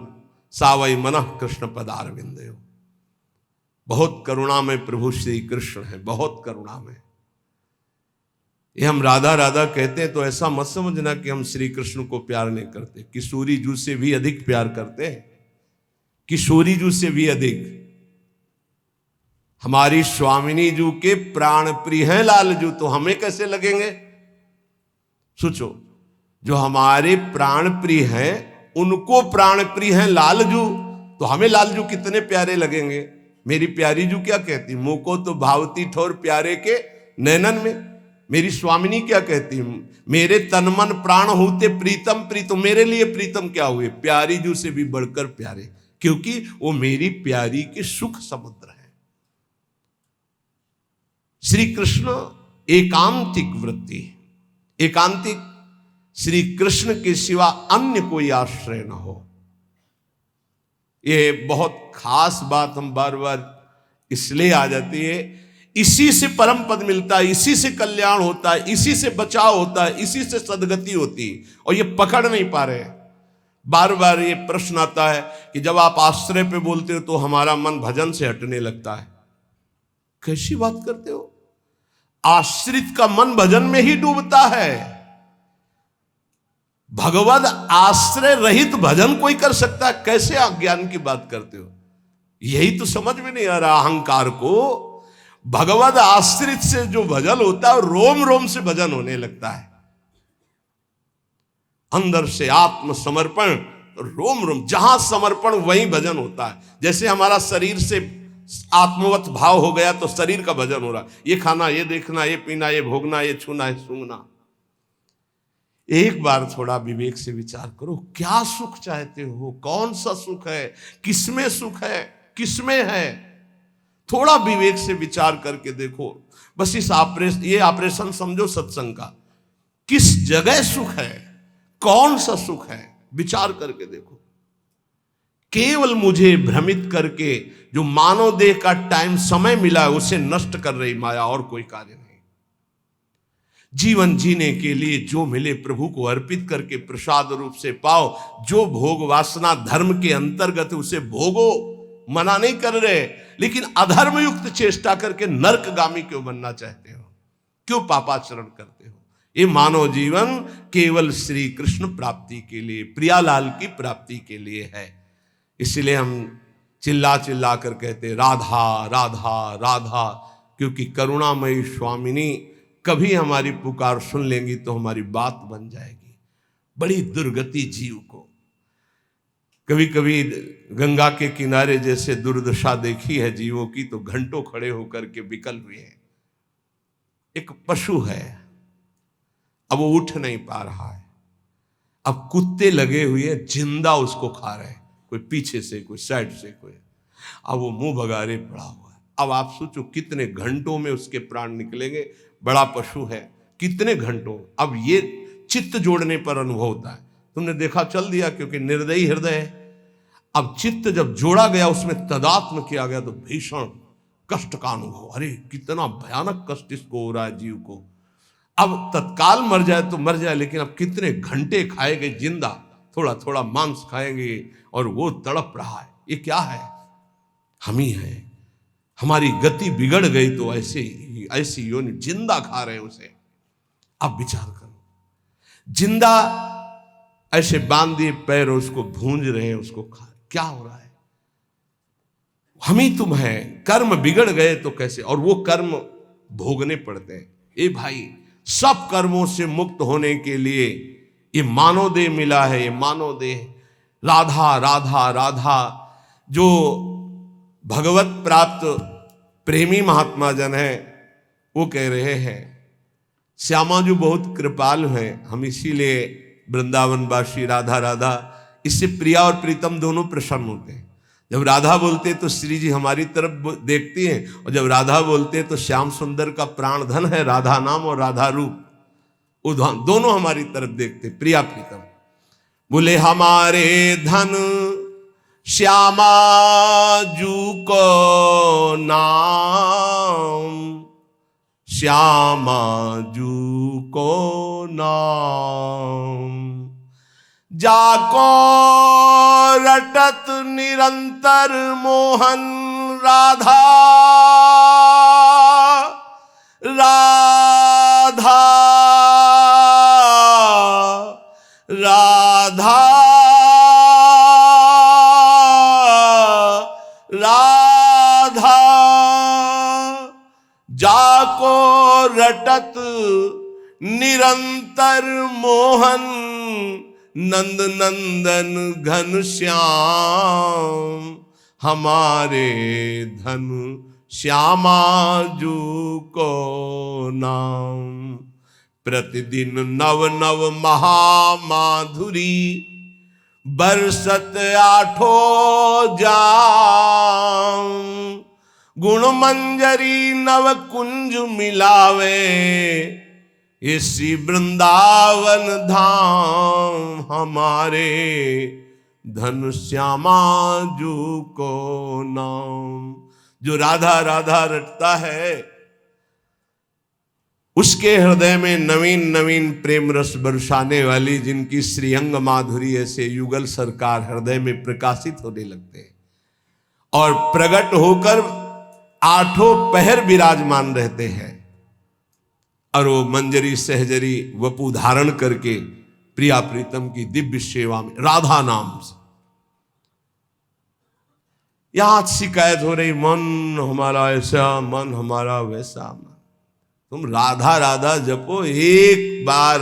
सावई मनः कृष्ण पदारविंदयो। बहुत करुणा में प्रभु श्री कृष्ण है, बहुत करुणा में। ये हम राधा राधा कहते हैं तो ऐसा मत समझना कि हम श्री कृष्ण को प्यार नहीं करते। किशोरी जू से भी अधिक प्यार करते हैं, किशोरी जू से भी अधिक। हमारी स्वामिनी जू के प्राण प्रिय हैं लाल जू, तो हमें कैसे लगेंगे? सोचो, जो हमारे प्राण प्रिय हैं उनको प्राण प्रिय हैं लाल जू, तो हमें लाल जू कितने प्यारे लगेंगे। मेरी प्यारी जू क्या कहती, मुंह को तो भावती ठोर प्यारे के नैनन में। मेरी स्वामिनी क्या कहती, मेरे तन मन प्राण होते प्रीतम प्रीतम। मेरे लिए प्रीतम क्या हुए, प्यारी जू से भी बढ़कर प्यारे, क्योंकि वो मेरी प्यारी के सुख समुद्र है। श्री कृष्ण एकांतिक वृत्ति, एकांतिक, श्री कृष्ण के सिवा अन्य कोई आश्रय न हो। ये बहुत खास बात हम बार बार इसलिए आ जाती है, इसी से परम पद मिलता है, इसी से कल्याण होता है, इसी से बचाव होता है, इसी से सदगति होती है, और ये पकड़ नहीं पा रहे। बार बार ये प्रश्न आता है कि जब आप आश्रय पे बोलते हो तो हमारा मन भजन से हटने लगता है। कैसी बात करते हो? आश्रित का मन भजन में ही डूबता है। भगवद आश्रय रहित भजन कोई कर सकता है? कैसे आप ज्ञान की बात करते हो? यही तो समझ में नहीं आ रहा अहंकार को। भगवद आश्रित से जो भजन होता है रोम रोम से भजन होने लगता है, अंदर से आत्म समर्पण, रोम रोम, जहां समर्पण वहीं भजन होता है। जैसे हमारा शरीर से आत्मवत भाव हो गया तो शरीर का भजन हो रहा, ये खाना, ये देखना, ये पीना, ये भोगना, ये छूना, ये सूंघना। एक बार थोड़ा विवेक से विचार करो, क्या सुख चाहते हो? कौन सा सुख है? किसमें सुख है, किसमें है? थोड़ा विवेक से विचार करके देखो। बस ये ऑपरेशन समझो सत्संग का। किस जगह सुख है, कौन सा सुख है, विचार करके देखो। केवल मुझे भ्रमित करके जो मानव देह का टाइम समय मिला है उसे नष्ट कर रही माया, और कोई कार्य नहीं। जीवन जीने के लिए जो मिले प्रभु को अर्पित करके प्रसाद रूप से पाओ। जो भोग वासना धर्म के अंतर्गत उसे भोगो, मना नहीं कर रहे, लेकिन अधर्म युक्त चेष्टा करके नरकगामी क्यों बनना चाहते हो? क्यों पापाचरण करते हो? ये मानव जीवन केवल श्री कृष्ण प्राप्ति के लिए, प्रियालाल की प्राप्ति के लिए है। इसलिए हम चिल्ला चिल्ला कर कहते राधा राधा राधा, क्योंकि करुणामयी स्वामिनी कभी हमारी पुकार सुन लेंगी तो हमारी बात बन जाएगी। बड़ी दुर्गति जीव को। कभी कभी गंगा के किनारे जैसे दुर्दशा देखी है जीवों की, तो घंटों खड़े होकर के विकल हुए हैं। एक पशु है, अब वो उठ नहीं पा रहा है, अब कुत्ते लगे हुए जिंदा उसको खा रहे हैं, कोई पीछे से, कोई साइड से, कोई, अब वो मुंह भगारे पड़ा हुआ है। अब आप सोचो कितने घंटों में उसके प्राण निकलेंगे। बड़ा पशु है, कितने घंटों। अब ये चित्त जोड़ने पर अनुभव होता है। तुमने देखा, चल दिया, क्योंकि निर्दयी हृदय है। अब चित्त जब जोड़ा गया, उसमें तदात्म किया गया, तो भीषण कष्ट का अनुभव। अरे कितना भयानक कष्ट इसको हो रहा है जीव को। अब तत्काल मर जाए तो मर जाए, लेकिन अब कितने घंटे खाएंगे जिंदा, थोड़ा थोड़ा मांस खाएंगे, और वो तड़प रहा है। ये क्या है? हम ही है। हमारी गति बिगड़ गई तो ऐसी योनि जिंदा खा रहे हैं उसे। अब विचार करो, जिंदा ऐसे बांध दिए पैर, उसको भूंज रहे हैं, उसको खा, क्या हो रहा है? हम ही तुम हैं। कर्म बिगड़ गए तो कैसे, और वो कर्म भोगने पड़ते हैं। ए भाई, सब कर्मों से मुक्त होने के लिए ये मानव देह मिला है। ये मानव देह राधा राधा राधा, जो भगवत प्राप्त प्रेमी महात्मा जन है, वो कह रहे हैं श्यामा जी बहुत कृपालु हैं। हम इसीलिए वृंदावनवासी राधा राधा, इससे प्रिया और प्रीतम दोनों प्रसन्न होते हैं। जब राधा बोलते तो श्री जी हमारी तरफ देखती हैं, और जब राधा बोलते तो श्याम सुंदर का प्राण धन है राधा नाम और राधा रूप, वो दोनों हमारी तरफ देखते, प्रिया प्रीतम। बोले हमारे धन श्यामा जू को नाम, श्यामा जू को नाम, जाको रटत निरंतर मोहन राधा राधा रटत निरंतर मोहन, नंद नंदन घन श्याम, हमारे धन श्यामा जू को नाम। प्रतिदिन नव नव महामाधुरी, बरसत आठो जाम, गुण मंजरी नव कुंज मिलावे, इसी वृंदावन धाम, हमारे धन श्यामा जू को नाम। जो राधा राधा रटता है उसके हृदय में नवीन नवीन प्रेम रस बरसाने वाली, जिनकी श्रीअंग माधुरी ऐसे युगल सरकार हृदय में प्रकाशित होने लगते हैं और प्रकट होकर आठों पहर विराजमान रहते हैं। और वो मंजरी सहजरी वपु धारण करके प्रिया प्रीतम की दिव्य सेवा में राधा नाम से। यहां शिकायत हो रही, मन हमारा ऐसा, मन हमारा वैसा। तुम राधा राधा जपो, एक बार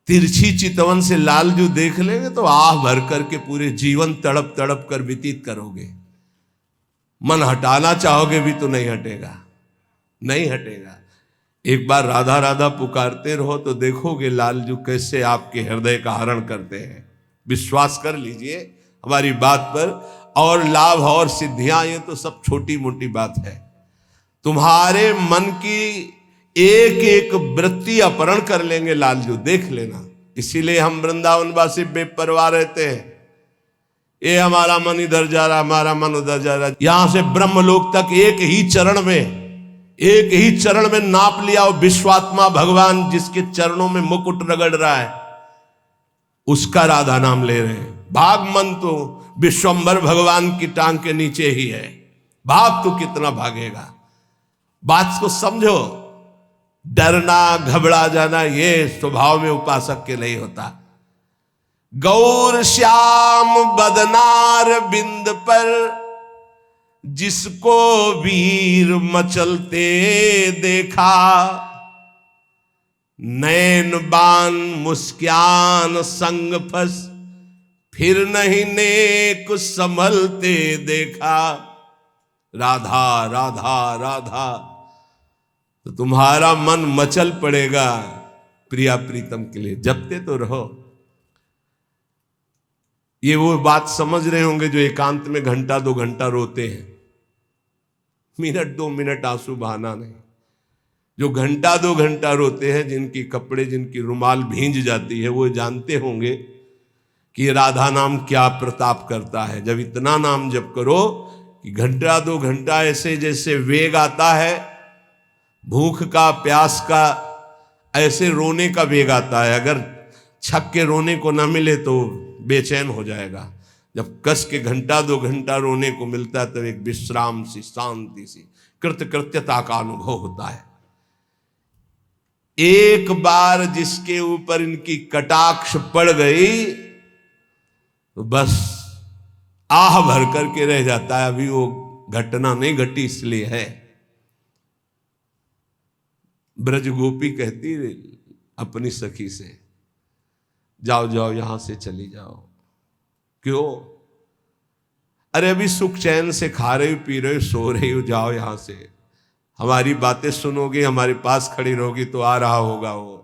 तिरछी चितवन से लालजू देख लेंगे तो आह भर करके पूरे जीवन तड़प तड़प कर व्यतीत करोगे। मन हटाना चाहोगे भी तो नहीं हटेगा, नहीं हटेगा। एक बार राधा राधा पुकारते रहो तो देखोगे लालजू कैसे आपके हृदय का हरण करते हैं। विश्वास कर लीजिए हमारी बात पर। और लाभ और सिद्धियां ये तो सब छोटी मोटी बात है। तुम्हारे मन की एक एक वृत्ति अपहरण कर लेंगे लालजू, देख लेना। इसीलिए हम वृंदावनवासी बेपरवाह रहते हैं। ये हमारा मन इधर जा रहा, हमारा मन उधर जा रहा। यहां से ब्रह्मलोक तक एक ही चरण में नाप लिया। वो विश्वात्मा भगवान जिसके चरणों में मुकुट रगड़ रहा है, उसका राधा नाम ले रहे हैं। भाग मन तो विश्वंभर भगवान की टांग के नीचे ही है, भाग तो कितना भागेगा। बात को समझो। डरना घबरा जाना ये स्वभाव में उपासक के नहीं होता। गौर श्याम बदनार बिंद पर, जिसको वीर मचलते देखा, नैन बान मुस्कान संग फंस, फिर नहीं नेक संभलते देखा। राधा राधा राधा, तो तुम्हारा मन मचल पड़ेगा प्रिया प्रीतम के लिए। जपते तो रहो। ये वो बात समझ रहे होंगे जो एकांत में घंटा 2 घंटा रोते हैं। मिनट 2 मिनट आंसू बहाना नहीं। जो घंटा 2 घंटा रोते हैं, जिनकी कपड़े जिनकी रुमाल भींज जाती है, वो जानते होंगे कि राधा नाम क्या प्रताप करता है। जब इतना नाम जप करो कि घंटा 2 घंटा ऐसे जैसे वेग आता है, भूख का प्यास का, ऐसे रोने का वेग आता है। अगर छक के रोने को ना मिले तो बेचैन हो जाएगा। जब कस के घंटा 2 घंटा रोने को मिलता है तो एक विश्राम सी, शांति सी, कृतकृत्यता का अनुभव होता है। एक बार जिसके ऊपर इनकी कटाक्ष पड़ गई तो बस आह भर करके रह जाता है। अभी वो घटना नहीं घटी इसलिए है। ब्रज गोपी कहती अपनी सखी से, जाओ जाओ यहां से चली जाओ। क्यों? अरे अभी सुख चैन से खा रही हो, पी रही हो, सो रही हो, जाओ यहां से। हमारी बातें सुनोगे, हमारे पास खड़ी रहोगी तो आ रहा होगा वो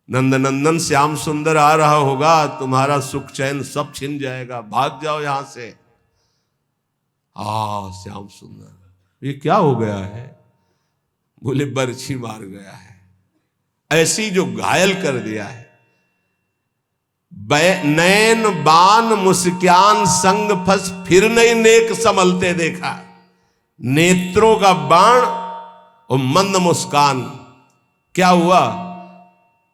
नंदनंदन श्याम सुंदर आ रहा होगा, तुम्हारा सुख चैन सब छिन जाएगा। भाग जाओ यहां से। श्याम सुंदर, ये क्या हो गया है? बोले बरछी मार गया है। ऐसी जो घायल कर दिया है। नैन बान मुस्कान संग फंस, फिर नहीं नेक संभलते देखा। नेत्रों का बाण और मंद मुस्कान, क्या हुआ?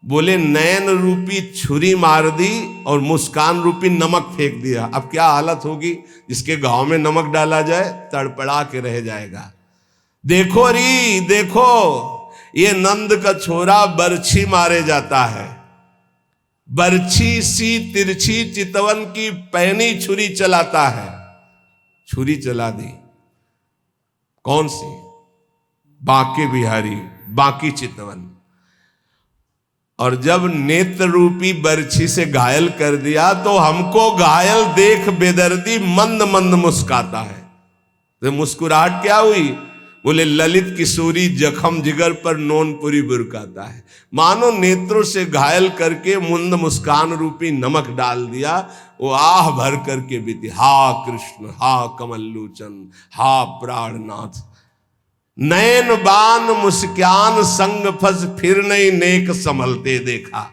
बोले नैन रूपी छुरी मार दी और मुस्कान रूपी नमक फेंक दिया। अब क्या हालत होगी? जिसके गांव में नमक डाला जाए तड़पड़ा के रह जाएगा। देखो री देखो, ये नंद का छोरा बरछी मारे जाता है। बरछी सी तिरछी चितवन की पहनी छुरी चलाता है। छुरी चला दी। कौन सी? बांके बिहारी, बांकी चितवन। और जब नेत्र रूपी बरछी से घायल कर दिया तो हमको घायल देख बेदर्दी मंद मंद मुस्काता है। तो मुस्कुराहट क्या हुई? बोले ललित किशोरी जखम जिगर पर नोनपुरी बुरकाता है। मानो नेत्रों से घायल करके मुंद मुस्कान रूपी नमक डाल दिया। वो आह भर करके बीती, हा कृष्ण, हा कमल्लोचन, हा प्राणनाथ, नयन बान मुस्कान संग फस फिर नहीं नेक संभलते देखा।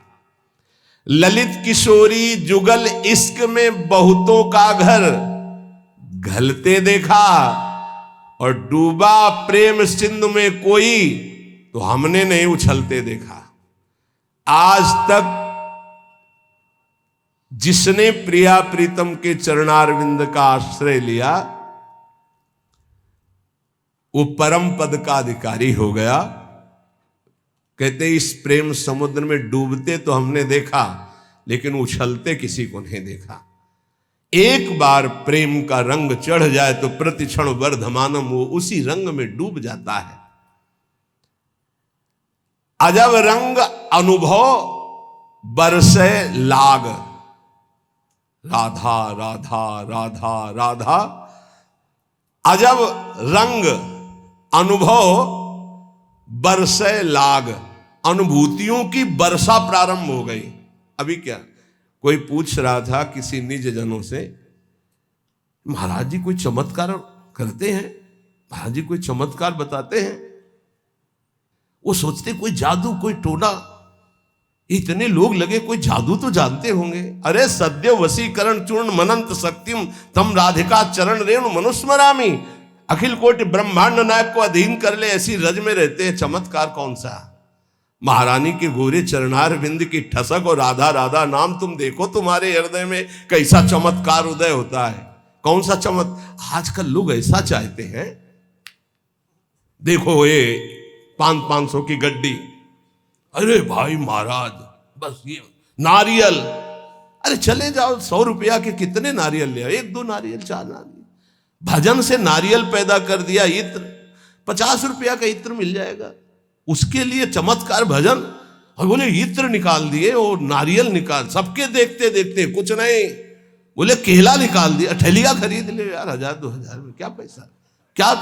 ललित किशोरी जुगल इश्क में बहुतों का घर घलते देखा, और डूबा प्रेम सिंधु में कोई तो हमने नहीं उछलते देखा। आज तक जिसने प्रिया प्रीतम के चरणारविंद का आश्रय लिया वो परम पद का अधिकारी हो गया। कहते इस प्रेम समुद्र में डूबते तो हमने देखा, लेकिन उछलते किसी को नहीं देखा। एक बार प्रेम का रंग चढ़ जाए तो प्रतिक्षण वर्धमानम वो उसी रंग में डूब जाता है। अजब रंग अनुभव बरसे लाग, राधा राधा राधा राधा। अजब रंग अनुभव बरसे लाग, अनुभूतियों की वर्षा प्रारंभ हो गई। अभी क्या कोई पूछ रहा था किसी निज जनों से, महाराज जी कोई चमत्कार करते हैं, महाराज जी कोई चमत्कार बताते हैं? वो सोचते कोई जादू, कोई टोना, इतने लोग लगे कोई जादू तो जानते होंगे। अरे सद्य वशीकरण चूर्ण मनंत शक्तिम तम राधिका चरण रेणु मनुस्मरामी। अखिल कोटि ब्रह्मांड नायक को अधीन कर ले ऐसी रज में रहते हैं, चमत्कार कौन सा? महारानी के गोरे चरणार बिंद की ठसक और राधा राधा नाम तुम देखो, तुम्हारे हृदय में कैसा चमत्कार उदय होता है। कौन सा आजकल लोग ऐसा चाहते हैं, देखो ये 500 की गड्डी, अरे भाई महाराज बस ये नारियल, अरे चले जाओ 100 रुपया के कितने नारियल ले आओ, 1-2 नारियल, 4 नारियल। भजन से नारियल पैदा कर दिया, इत्र 50 रुपया का इत्र मिल जाएगा, उसके लिए चमत्कार भजन। और बोले इत्र निकाल दिए और नारियल निकाल, सबके देखते देखते कुछ नहीं, बोले केला निकाल दिया, ठेलिया खरीद ले यार 1000-2000 में, क्या पैसा, क्या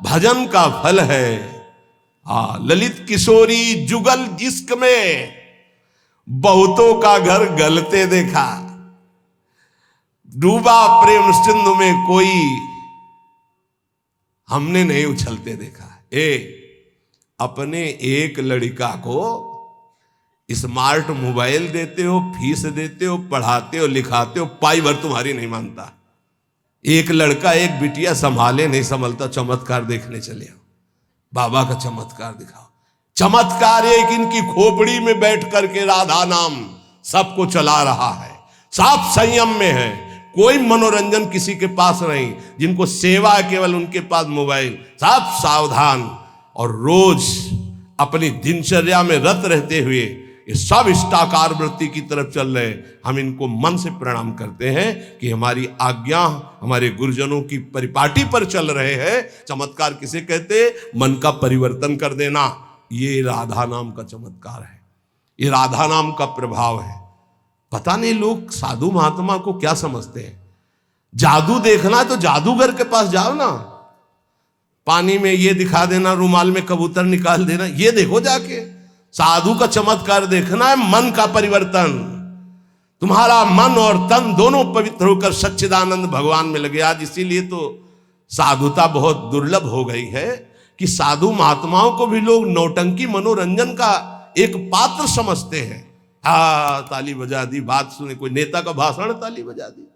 भजन का फल है। ललित किशोरी जुगल इश्क में बहुतों का घर गलते देखा, डूबा प्रेम सिंधु में कोई हमने नहीं उछलते देखा। अपने एक लड़का को स्मार्ट मोबाइल देते हो, फीस देते हो, पढ़ाते हो, लिखाते हो, पाई भर तुम्हारी नहीं मानता। एक लड़का एक बिटिया संभाले नहीं संभलता, चमत्कार देखने चले आओ, बाबा का चमत्कार दिखाओ। चमत्कार एक इनकी खोपड़ी में बैठ करके राधा नाम सबको चला रहा है, साफ संयम में है, कोई मनोरंजन किसी के पास नहीं, जिनको सेवा है केवल उनके पास मोबाइल, साफ सावधान और रोज अपनी दिनचर्या में रत रहते हुए ये सब इष्टाकार वृत्ति की तरफ चल रहे। हम इनको मन से प्रणाम करते हैं कि हमारी आज्ञा हमारे गुरुजनों की परिपाटी पर चल रहे हैं। चमत्कार किसे कहते? मन का परिवर्तन कर देना, ये राधा नाम का चमत्कार है, ये राधा नाम का प्रभाव है। पता नहीं लोग साधु महात्मा को क्या समझते हैं। जादू देखना तो जादूगर के पास जाओ ना, पानी में ये दिखा देना, रुमाल में कबूतर निकाल देना, ये देखो जाके। साधु का चमत्कार देखना है मन का परिवर्तन, तुम्हारा मन और तन दोनों पवित्र होकर सच्चिदानंद भगवान में लगे। आज इसीलिए तो साधुता बहुत दुर्लभ हो गई है कि साधु महात्माओं को भी लोग नौटंकी मनोरंजन का एक पात्र समझते हैं। ताली बजा दी, बात सुने, कोई नेता का भाषण, ताली बजा दी।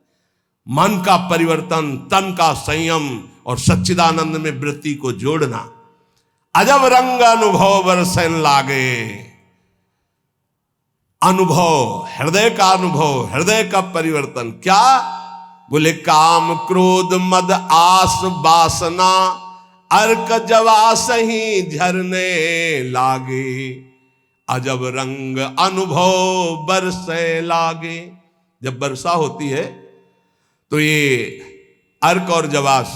मन का परिवर्तन, तन का संयम और सच्चिदानंद में वृत्ति को जोड़ना। अजब रंग अनुभव बरसन लागे, अनुभव हृदय का अनुभव, हृदय का परिवर्तन। क्या बोले? काम क्रोध मद आस वासना अर्क जवा सही झरने लागे, अजब रंग अनुभव बरसे लागे। जब वर्षा होती है तो ये अर्क और जवास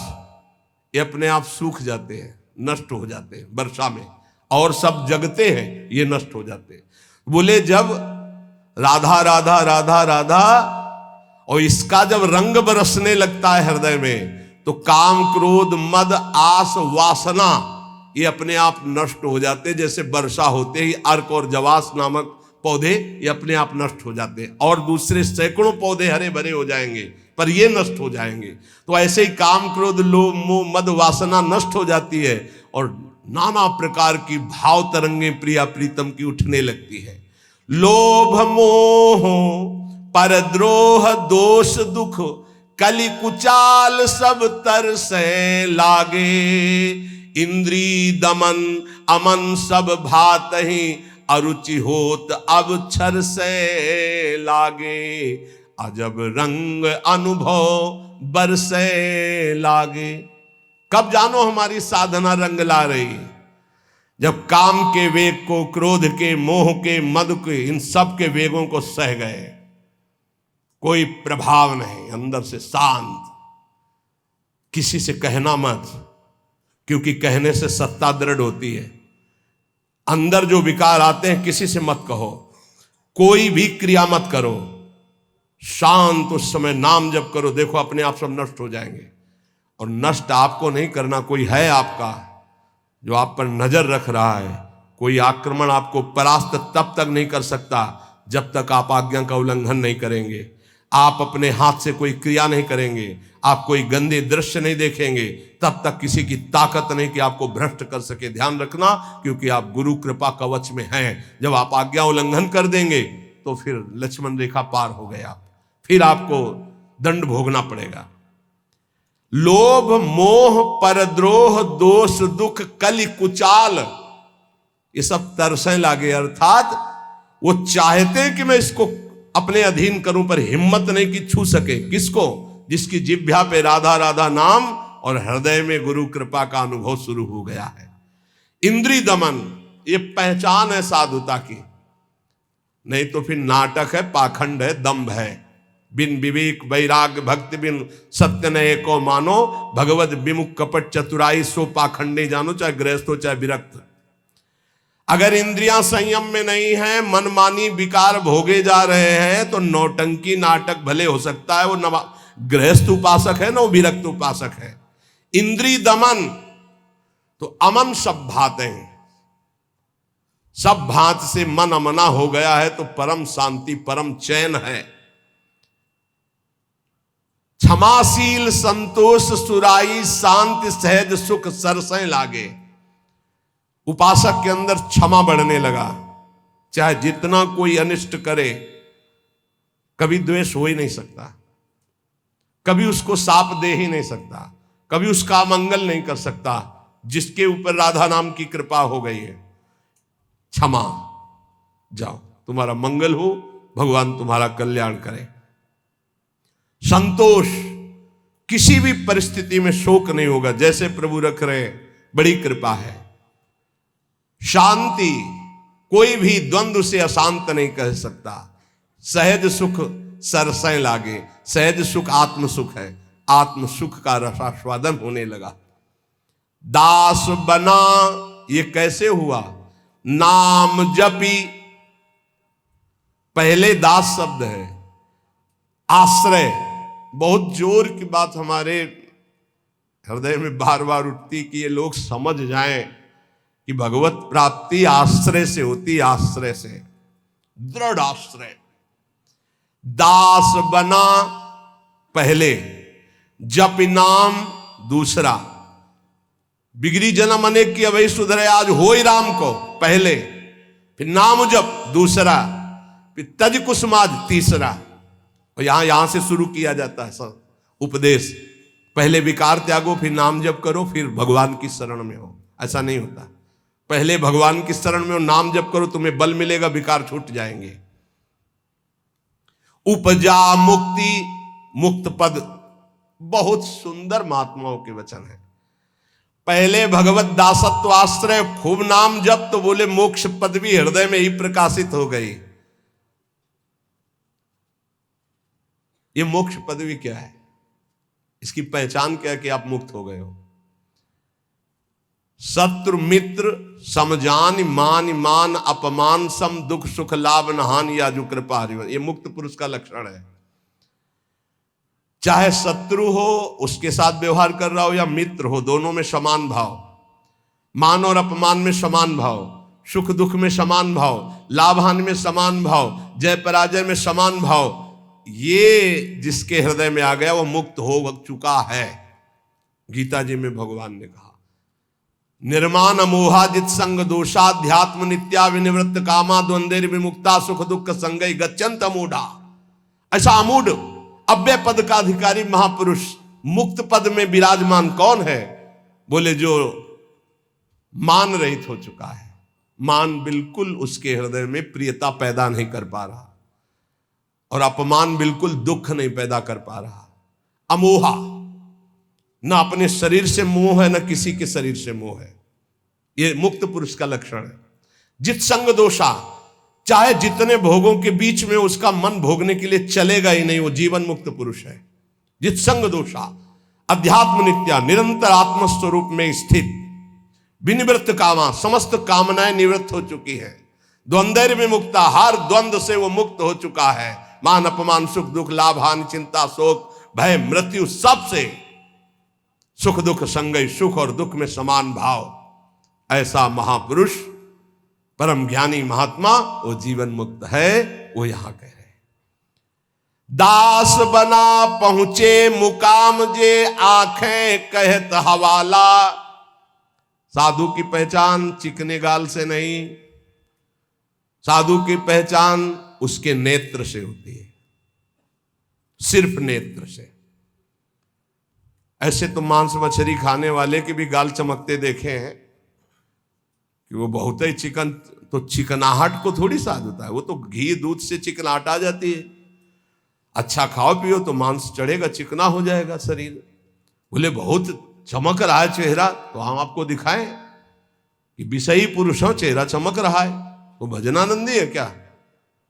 ये अपने आप सूख जाते हैं, नष्ट हो जाते हैं वर्षा में, और सब जगते हैं ये नष्ट हो जाते हैं। बोले जब राधा राधा राधा राधा और इसका जब रंग बरसने लगता है हृदय में, तो काम क्रोध मद आस वासना ये अपने आप नष्ट हो जाते। जैसे वर्षा होते ही अर्क और जवास नामक पौधे ये अपने आप नष्ट हो जाते हैं, और दूसरे सैकड़ों पौधे हरे भरे हो जाएंगे, पर ये नष्ट हो जाएंगे। तो ऐसे ही काम क्रोध लोभ मोह मद वासना नष्ट हो जाती है, और नाना प्रकार की भाव तरंगे प्रिया प्रीतम की उठने लगती है। लोभ मोह परद्रोह दोष दुख कलि कुचाल सब तरसे लागे, इंद्री दमन अमन सब भात ही अरुचि होत अब छर से लागे, अजब रंग अनुभव बरसे लागे। कब जानो हमारी साधना रंग ला रही? जब काम के वेग को, क्रोध के, मोह के, मद के, इन सब के वेगों को सह गए, कोई प्रभाव नहीं, अंदर से शांत। किसी से कहना मत, क्योंकि कहने से सत्ता दृढ़ होती है। अंदर जो विकार आते हैं किसी से मत कहो, कोई भी क्रिया मत करो, शांत उस समय नाम जप करो, देखो अपने आप सब नष्ट हो जाएंगे। और नष्ट आपको नहीं करना, कोई है आपका जो आप पर नजर रख रहा है। कोई आक्रमण आपको परास्त तब तक नहीं कर सकता जब तक आप आज्ञा का उल्लंघन नहीं करेंगे। आप अपने हाथ से कोई क्रिया नहीं करेंगे, आप कोई गंदे दृश्य नहीं देखेंगे, तब तक किसी की ताकत नहीं कि आपको भ्रष्ट कर सके। ध्यान रखना, क्योंकि आप गुरु कृपा कवच में हैं। जब आप आज्ञा उल्लंघन कर देंगे तो फिर लक्ष्मण रेखा पार हो गए आप, फिर आपको दंड भोगना पड़ेगा। लोभ मोह परद्रोह दोष दुख कलि कुचाल ये सब तरसें लागे, अर्थात वो चाहते हैं कि मैं इसको अपने अधीन करूं, पर हिम्मत नहीं कि छू सके। किसको? जिसकी जिह्वा पे राधा राधा नाम और हृदय में गुरु कृपा का अनुभव शुरू हो गया है। इंद्री दमन ये पहचान है साधुता की, नहीं तो फिर नाटक है, पाखंड है, दंभ है। बिन विवेक वैराग्य भक्ति बिन सत्य न एको मानो, भगवत विमुख कपट चतुराई सो पाखंडे जानो। चाहे गृहस्थ हो चाहे विरक्त, अगर इंद्रियां संयम में नहीं है, मनमानी विकार भोगे जा रहे हैं, तो नौटंकी नाटक भले हो सकता है। वो गृहस्थ उपासक है ना, वो विरक्त उपासक है। इंद्री दमन तो अमन सब भाते हैं, सब भात से मन अमना हो गया है तो परम शांति परम चैन है। क्षमाशील संतोष सुराई शांति सहज सुख सरसें लागे। उपासक के अंदर क्षमा बढ़ने लगा, चाहे जितना कोई अनिष्ट करे, कभी द्वेष हो ही नहीं सकता, कभी उसको साप दे ही नहीं सकता, कभी उसका मंगल नहीं कर सकता, जिसके ऊपर राधा नाम की कृपा हो गई है। क्षमा, जाओ, तुम्हारा मंगल हो, भगवान तुम्हारा कल्याण करे। संतोष, किसी भी परिस्थिति में शोक नहीं होगा, जैसे प्रभु रख रहे, बड़ी कृपा है। शांति, कोई भी द्वंद्व से अशांत नहीं कह सकता। सहज सुख सरसें लागे, सहज सुख आत्म सुख है, आत्म सुख का रसास्वादन होने लगा। दास बना, ये कैसे हुआ? नाम जपी, पहले दास शब्द है, आश्रय। बहुत जोर की बात हमारे हृदय में बार बार उठती कि ये लोग समझ जाएं कि भगवत प्राप्ति आश्रय से होती, आश्रय से, दृढ़ आश्रय। दास बना पहले, जप नाम दूसरा। बिगड़ी जन्म अनेक की अवै सुधरे, आज हो ही राम को पहले, फिर नाम जप दूसरा, फिर तज कुसुमाज तीसरा। और यहां से शुरू किया जाता है सब उपदेश। पहले विकार त्यागो, फिर नाम जप करो, फिर भगवान की शरण में हो। ऐसा नहीं होता, पहले भगवान की शरण में हो, नाम जप करो, तुम्हें बल मिलेगा, विकार छूट जाएंगे। उपजा मुक्ति, मुक्त पद, बहुत सुंदर महात्माओं के वचन है। पहले भगवत दासत्व आश्रय, खूब नाम जप, तो बोले मोक्ष पदवी हृदय में ही प्रकाशित हो गई। ये मोक्ष पदवी क्या है? इसकी पहचान क्या है कि आप मुक्त हो गए हो? शत्रु मित्र समजान मान मान अपमान सम दुख सुख लाभ नहान या जो कृपा हरिवन, ये मुक्त पुरुष का लक्षण है। चाहे शत्रु हो उसके साथ व्यवहार कर रहा हो या मित्र हो, दोनों में समान भाव, मान और अपमान में समान भाव, सुख दुख में समान भाव, लाभ हानि में समान भाव, जय पराजय में समान भाव, ये जिसके हृदय में आ गया वो मुक्त हो चुका है। गीता जी में भगवान ने कहा निर्माण अमोहा जित संग दोषाध्यात्म नित्या विनिवृत्त कामा द्वंद्व विमुक्ता सुख दुख संगई गच्छन्त अमूढ़ा। ऐसा अमूढ़ अव्यय पद का अधिकारी महापुरुष मुक्त पद में विराजमान कौन है? बोले जो मान रहित हो चुका है। मान बिल्कुल उसके हृदय में प्रियता पैदा नहीं कर पा रहा और अपमान बिल्कुल दुख नहीं पैदा कर पा रहा। अमोहा, न अपने शरीर से मोह है न किसी के शरीर से मोह है। यह मुक्त पुरुष का लक्षण है। जित संग दोषा, चाहे जितने भोगों के बीच में उसका मन भोगने के लिए चलेगा ही नहीं, वो जीवन मुक्त पुरुष है। जित संग दोषा अध्यात्म नित्या, निरंतर आत्मस्वरूप में स्थित, विनिवृत्त कामा, समस्त कामनाएं निवृत्त हो चुकी है। द्वंद्व विमुक्ता, हर द्वंद्व से वो मुक्त हो चुका है। मान अपमान सुख दुख लाभ हानि चिंता शोक भय मृत्यु, सबसे सुख दुख संगई, सुख और दुख में समान भाव। ऐसा महापुरुष परम ज्ञानी महात्मा वो जीवन मुक्त है। वो यहां कह रहे दास बना पहुंचे मुकाम जे आंखें कहत हवाला। साधु की पहचान चिकने गाल से नहीं, साधु की पहचान उसके नेत्र से होती है, सिर्फ नेत्र से। ऐसे तो मांस मछली खाने वाले के भी गाल चमकते देखे हैं कि वो बहुत ही चिकन, तो चिकनाहट को थोड़ी साधुता है, वो तो घी दूध से चिकनाहट आ जाती है। अच्छा खाओ पियो तो मांस चढ़ेगा, चिकना हो जाएगा शरीर। बोले बहुत चमक रहा है चेहरा, तो हम आपको दिखाएं कि विषयी पुरुष हो, चेहरा चमक रहा है, वो भजनानंदी है क्या?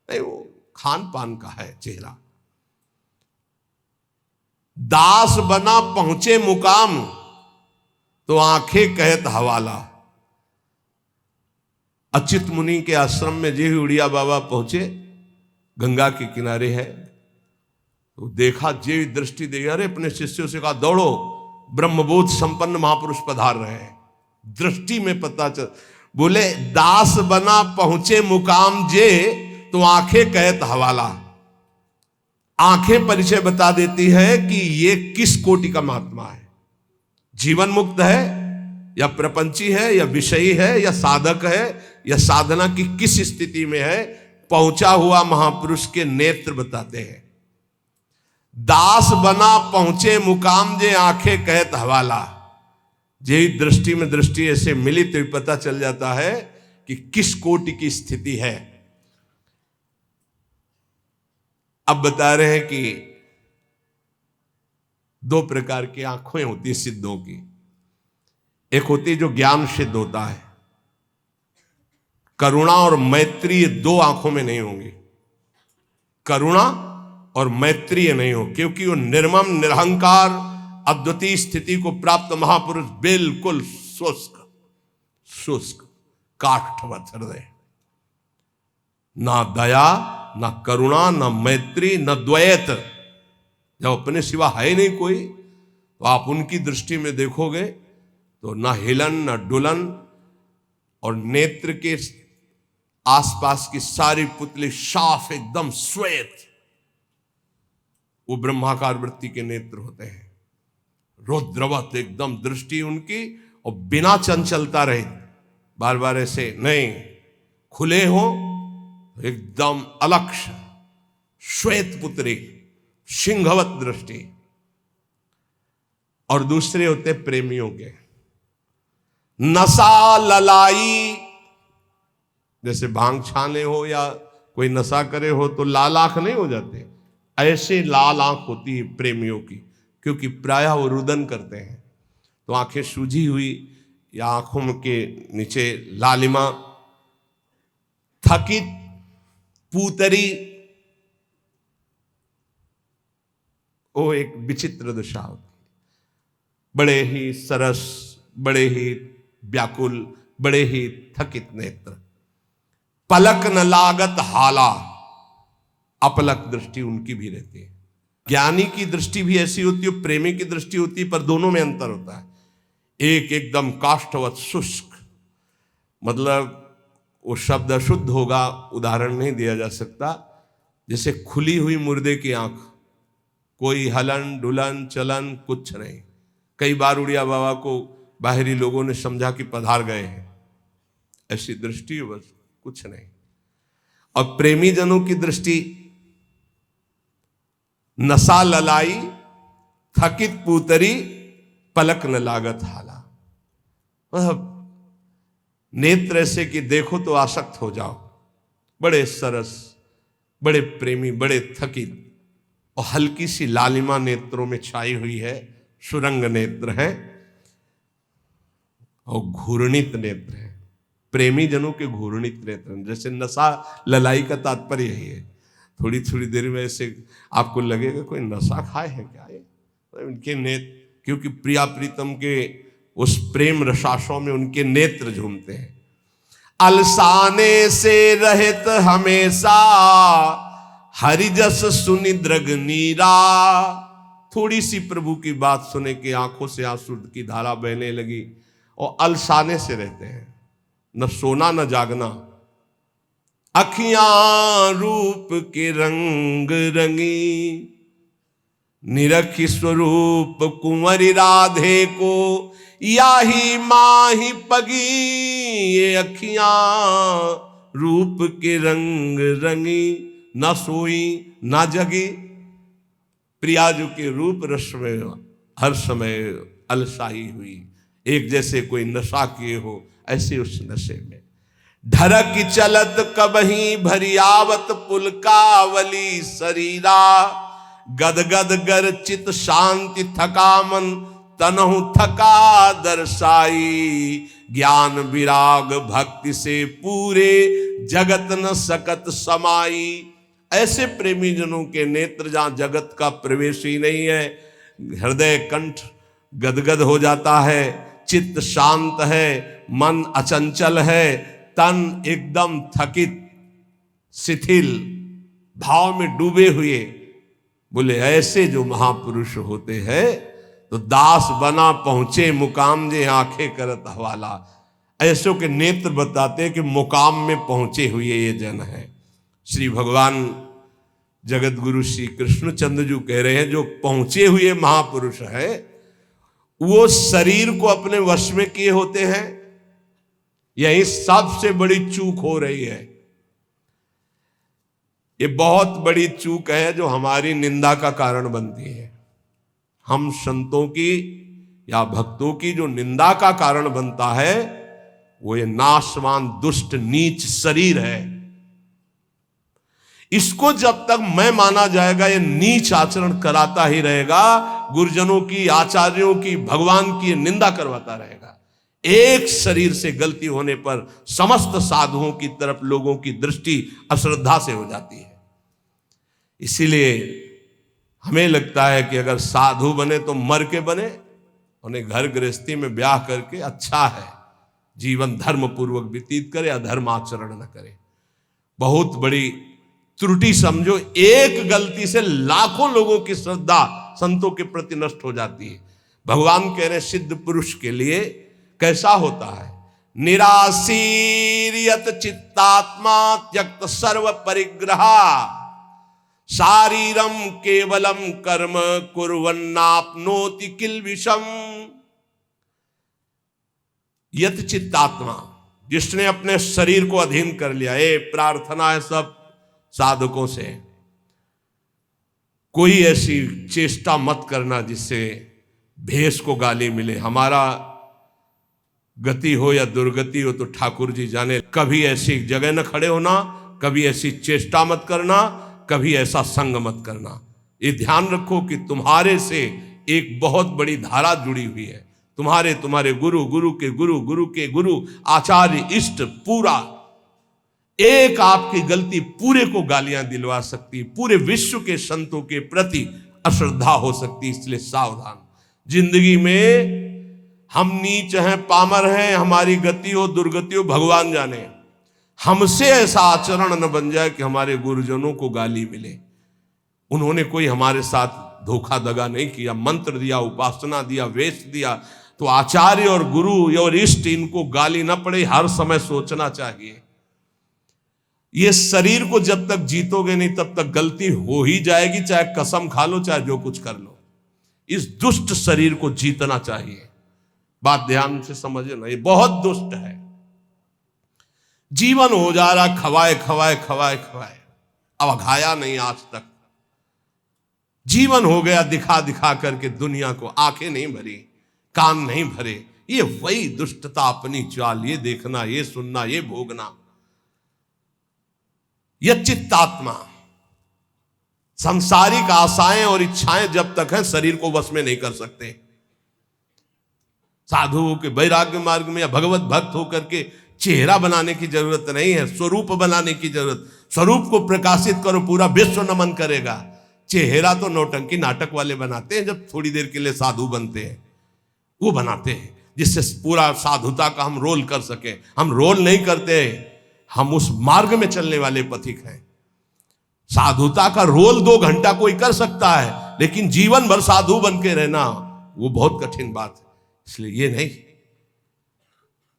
नहीं, वो खान पान का है चेहरा। दास बना पहुंचे मुकाम तो आंखें कहत हवाला। अच्युत मुनि के आश्रम में जी उड़िया बाबा पहुंचे, गंगा के किनारे है, तो देखा, जे दृष्टि दे, अरे अपने शिष्यों से कहा दौड़ो, ब्रह्मबोध संपन्न महापुरुष पधार रहे हैं। दृष्टि में पता चल, बोले दास बना पहुंचे मुकाम जे तो आंखें कहत हवाला। आंखें परिचय बता देती है कि ये किस कोटि का महात्मा है। जीवन मुक्त है या प्रपंची है या विषयी है या साधक है या साधना की किस स्थिति में है, पहुंचा हुआ महापुरुष के नेत्र बताते हैं। दास बना पहुंचे मुकाम जे आंखें कहत हवाला। जे दृष्टि में दृष्टि ऐसे मिली तो पता चल जाता है कि किस कोटि की स्थिति है। अब बता रहे हैं कि दो प्रकार की आंखें होती है सिद्धों की। एक होती है जो ज्ञान सिद्ध होता है, करुणा और मैत्री, ये दो आंखों में नहीं होंगी। करुणा और मैत्री नहीं हो, क्योंकि वो निर्मम निरहंकार अद्वितीय स्थिति को प्राप्त महापुरुष बिल्कुल शुष्क शुष्क काष्ठवत हृदय, ना दया ना करुणा ना मैत्री ना द्वैत। जब अपने सिवा है नहीं कोई, तो आप उनकी दृष्टि में देखोगे तो ना हिलन ना डुलन, और नेत्र के आसपास की सारी पुतली साफ एकदम श्वेत, वो ब्रह्माकार वृत्ति के नेत्र होते हैं। रुद्रवत एकदम दृष्टि उनकी, और बिना चंचलता रहे, बार बार ऐसे नहीं, खुले हो एकदम अलक्ष श्वेत पुत्री, सिंहवत दृष्टि। और दूसरे होते प्रेमियों के, नशा ललाई, जैसे भांग छाने हो या कोई नशा करे हो तो लाल आंख नहीं हो जाते, ऐसे लाल आंख होती है प्रेमियों की, क्योंकि प्रायः वो रुदन करते हैं, तो आंखें सूजी हुई या आंखों के नीचे लालिमा, थकित, पूतरी, वो एक विचित्र दशा होती है। बड़े ही सरस, बड़े ही व्याकुल, बड़े ही थकित नेत्र। पलक न लागत हाला, अपलक दृष्टि उनकी भी रहती है। ज्ञानी की दृष्टि भी ऐसी होती है, प्रेमी की दृष्टि होती है, पर दोनों में अंतर होता है। एक एकदम काष्ठवत शुष्क, मतलब वो शब्द अशुद्ध होगा, उदाहरण नहीं दिया जा सकता, जैसे खुली हुई मुर्दे की आंख, कोई हलन डुलन चलन कुछ नहीं। कई बार उड़िया बाबा को बाहरी लोगों ने समझा कि पधार गए हैं, ऐसी दृष्टि बस कुछ नहीं। और प्रेमी जनों की दृष्टि नशा ललाई, थकित पूतरी, पलक न लागत हाला। मतलब नेत्र ऐसे कि देखो तो आसक्त हो जाओ, बड़े सरस, बड़े प्रेमी, बड़े थकित, और हल्की सी लालिमा नेत्रों में छाई हुई है, सुरंग नेत्र है और घूर्णित नेत्र है। प्रेमी जनों के घूर्णित नेत्र, जैसे नशा ललाई का तात्पर्य यही है। थोड़ी थोड़ी देर में ऐसे आपको लगेगा कोई नशा खाए है क्या ये, उनके नेत्र, क्योंकि प्रिया प्रीतम के उस प्रेम रसाशों में उनके नेत्र झूमते हैं। अलसाने से रहित हमेशा, हरिजस सुनि दृग नीरा। थोड़ी सी प्रभु की बात सुने कि आंखों से आंसू की धारा बहने लगी, और अलसाने से रहते हैं, न सोना न जागना। अखियां रूप के रंग रंगी, निरखी स्वरूप कुंवरी राधे को, याही माही पगी। ये अखियां रूप के रंग रंगी, न सोई न जगी। प्रियाजू के रूप रस में हर समय अलसाई हुई, एक जैसे कोई नशा किए हो, ऐसे उस नशे में। ढरक चलत कबही भरियावत पुलकावली शरीरा, गदगद गर चित शांति थका मन, तनहु थका दर्शाई। ज्ञान विराग भक्ति से पूरे, जगत न सकत समाई। ऐसे प्रेमी जनों के नेत्र जहां जगत का प्रवेश ही नहीं है, हृदय कंठ गदगद हो जाता है, चित्त शांत है, मन अचंचल है, तन एकदम थकित शिथिल भाव में डूबे हुए। बोले ऐसे जो महापुरुष होते हैं तो दास बना पहुंचे मुकाम जे आंखें करत हवाला। ऐसों के नेत्र बताते हैं कि मुकाम में पहुंचे हुए ये जन है। श्री भगवान जगत गुरु श्री कृष्णचंद्र जी कह रहे हैं जो पहुंचे हुए महापुरुष है वो शरीर को अपने वश में किए होते हैं। यही सबसे बड़ी चूक हो रही है। ये बहुत बड़ी चूक है जो हमारी निंदा का कारण बनती है। हम संतों की या भक्तों की जो निंदा का कारण बनता है वो ये नाशवान दुष्ट नीच शरीर है। इसको जब तक मैं माना जाएगा ये नीच आचरण कराता ही रहेगा, गुरुजनों की, आचार्यों की, भगवान की निंदा करवाता रहेगा। एक शरीर से गलती होने पर समस्त साधुओं की तरफ लोगों की दृष्टि अश्रद्धा से हो जाती है। इसीलिए हमें लगता है कि अगर साधु बने तो मर के बने, उन्हें घर गृहस्थी में ब्याह करके अच्छा है, जीवन धर्म पूर्वक व्यतीत करे, अधर्म आचरण न करे। बहुत बड़ी त्रुटि समझो, एक गलती से लाखों लोगों की श्रद्धा संतों के प्रति नष्ट हो जाती है। भगवान कह रहे सिद्ध पुरुष के लिए कैसा होता है, निराशीर्यत चित्तात्मा त्यक्त सर्व परिग्रहा, शारीरम केवलम कर्म कुर्वन्नाप्नोति किल विषम। यत चित्तात्मा, जिसने अपने शरीर को अधीन कर लिया। ये प्रार्थना है सब साधकों से, कोई ऐसी चेष्टा मत करना जिससे भेष को गाली मिले। हमारा गति हो या दुर्गति हो तो ठाकुर जी जाने। कभी ऐसी जगह न खड़े होना, कभी ऐसी चेष्टा मत करना, कभी ऐसा संग मत करना। ये ध्यान रखो कि तुम्हारे से एक बहुत बड़ी धारा जुड़ी हुई है। तुम्हारे गुरु, गुरु के गुरु, गुरु के गुरु, आचार्य, इष्ट, पूरा एक आपकी गलती पूरे को गालियां दिलवा सकती, पूरे विश्व के संतों के प्रति अश्रद्धा हो सकती। इसलिए सावधान। जिंदगी में हम नीच हैं, पामर हैं, हमारी गति हो दुर्गति हो भगवान जाने, हमसे ऐसा आचरण न बन जाए कि हमारे गुरुजनों को गाली मिले। उन्होंने कोई हमारे साथ धोखा दगा नहीं किया, मंत्र दिया, उपासना दिया, वेश दिया, तो आचार्य और गुरु और इष्ट इनको गाली न पड़े, हर समय सोचना चाहिए। ये शरीर को जब तक जीतोगे नहीं तब तक गलती हो ही जाएगी, चाहे कसम खा लो, चाहे जो कुछ कर लो। इस दुष्ट शरीर को जीतना चाहिए। बात ध्यान से समझना, ये बहुत दुष्ट है। जीवन हो जा रहा खवाए खवाए खवाए खवाए, अब घाया नहीं आज तक। जीवन हो गया दिखा दिखा करके दुनिया को, आंखें नहीं भरी, कान नहीं भरे। ये वही दुष्टता, अपनी चाल, ये देखना, ये सुनना, ये भोगना। यह चित्तात्मा, सांसारिक आशाएं और इच्छाएं जब तक है शरीर को वश में नहीं कर सकते। साधुओं के वैराग्य मार्ग में या भगवत भक्त होकर के चेहरा बनाने की जरूरत नहीं है, स्वरूप बनाने की जरूरत। स्वरूप को प्रकाशित करो, पूरा विश्व नमन करेगा। चेहरा तो नौटंकी नाटक वाले बनाते हैं, जब थोड़ी देर के लिए साधु बनते हैं, वो बनाते हैं जिससे पूरा साधुता का हम रोल कर सके। हम रोल नहीं करते, हम उस मार्ग में चलने वाले पथिक हैं। साधुता का रोल 2 घंटा कोई कर सकता है, लेकिन जीवन भर साधु बन के रहना वो बहुत कठिन बात है। इसलिए ये नहीं,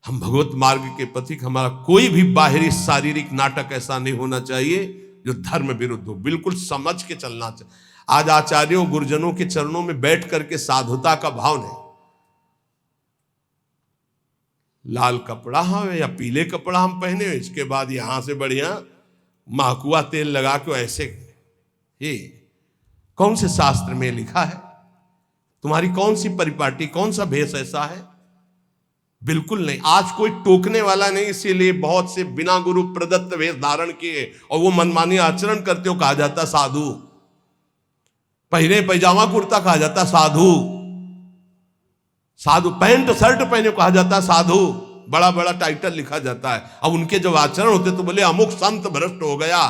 हम भगवत मार्ग के पथिक, हमारा कोई भी बाहरी शारीरिक नाटक ऐसा नहीं होना चाहिए जो धर्म विरुद्ध हो। बिल्कुल समझ के चलना चाहिए। आज आचार्यों गुरुजनों के चरणों में बैठ करके साधुता का भाव नहीं। लाल कपड़ा हम या पीले कपड़ा हम पहने, इसके बाद यहां से बढ़िया महकुआ तेल लगा के ऐसे, ये कौन से शास्त्र में लिखा है? तुम्हारी कौन सी परिपाटी, कौन सा भेष ऐसा है? बिल्कुल नहीं। आज कोई टोकने वाला नहीं, इसीलिए बहुत से बिना गुरु प्रदत्त वेश धारण किए और वो मनमानी आचरण करते हो, कहा जाता साधु। पहने पैजामा कुर्ता कहा जाता साधु। साधु पैंट शर्ट पहने कहा जाता साधु। बड़ा बड़ा टाइटल लिखा जाता है। अब उनके जब आचरण होते तो बोले अमुक संत भ्रष्ट हो गया।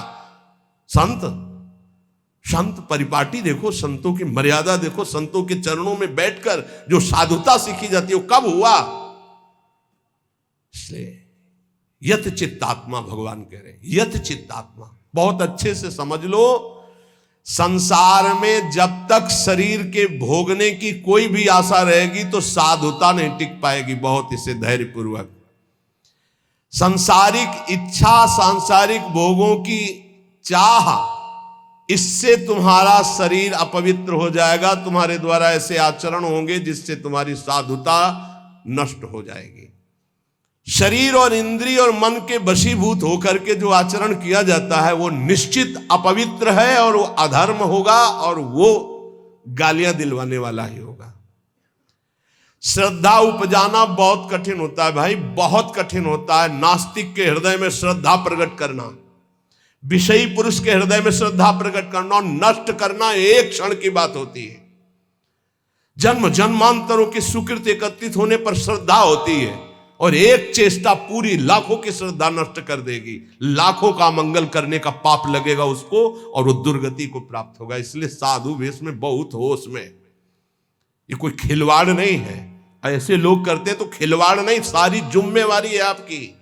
संत परिपाटी देखो, संतों की मर्यादा देखो, संतों के चरणों में बैठकर जो साधुता सीखी जाती है वो कब हुआ? इसलिए यत चित्तात्मा भगवान कह रहे हैं, यत चित्तात्मा। बहुत अच्छे से समझ लो, संसार में जब तक शरीर के भोगने की कोई भी आशा रहेगी तो साधुता नहीं टिक पाएगी। बहुत इसे धैर्यपूर्वक, सांसारिक इच्छा, सांसारिक भोगों की चाह, इससे तुम्हारा शरीर अपवित्र हो जाएगा। तुम्हारे द्वारा ऐसे आचरण होंगे जिससे तुम्हारी साधुता नष्ट हो जाएगी। शरीर और इंद्रिय और मन के वशीभूत होकर के जो आचरण किया जाता है वो निश्चित अपवित्र है और वो अधर्म होगा और वो गालियां दिलवाने वाला ही होगा। श्रद्धा उपजाना बहुत कठिन होता है भाई, बहुत कठिन होता है। नास्तिक के हृदय में श्रद्धा प्रकट करना, विषयी पुरुष के हृदय में श्रद्धा प्रकट करना और नष्ट करना एक क्षण की बात होती है। जन्म जन्मांतरों की सुकृत एकत्रित होने पर श्रद्धा होती है और एक चेष्टा पूरी लाखों की श्रद्धा नष्ट कर देगी। लाखों का मंगल करने का पाप लगेगा उसको और वो दुर्गति को प्राप्त होगा। इसलिए साधु वेश में बहुत होश में, ये कोई खिलवाड़ नहीं है। ऐसे लोग करते तो खिलवाड़ नहीं, सारी जिम्मेवारी है आपकी।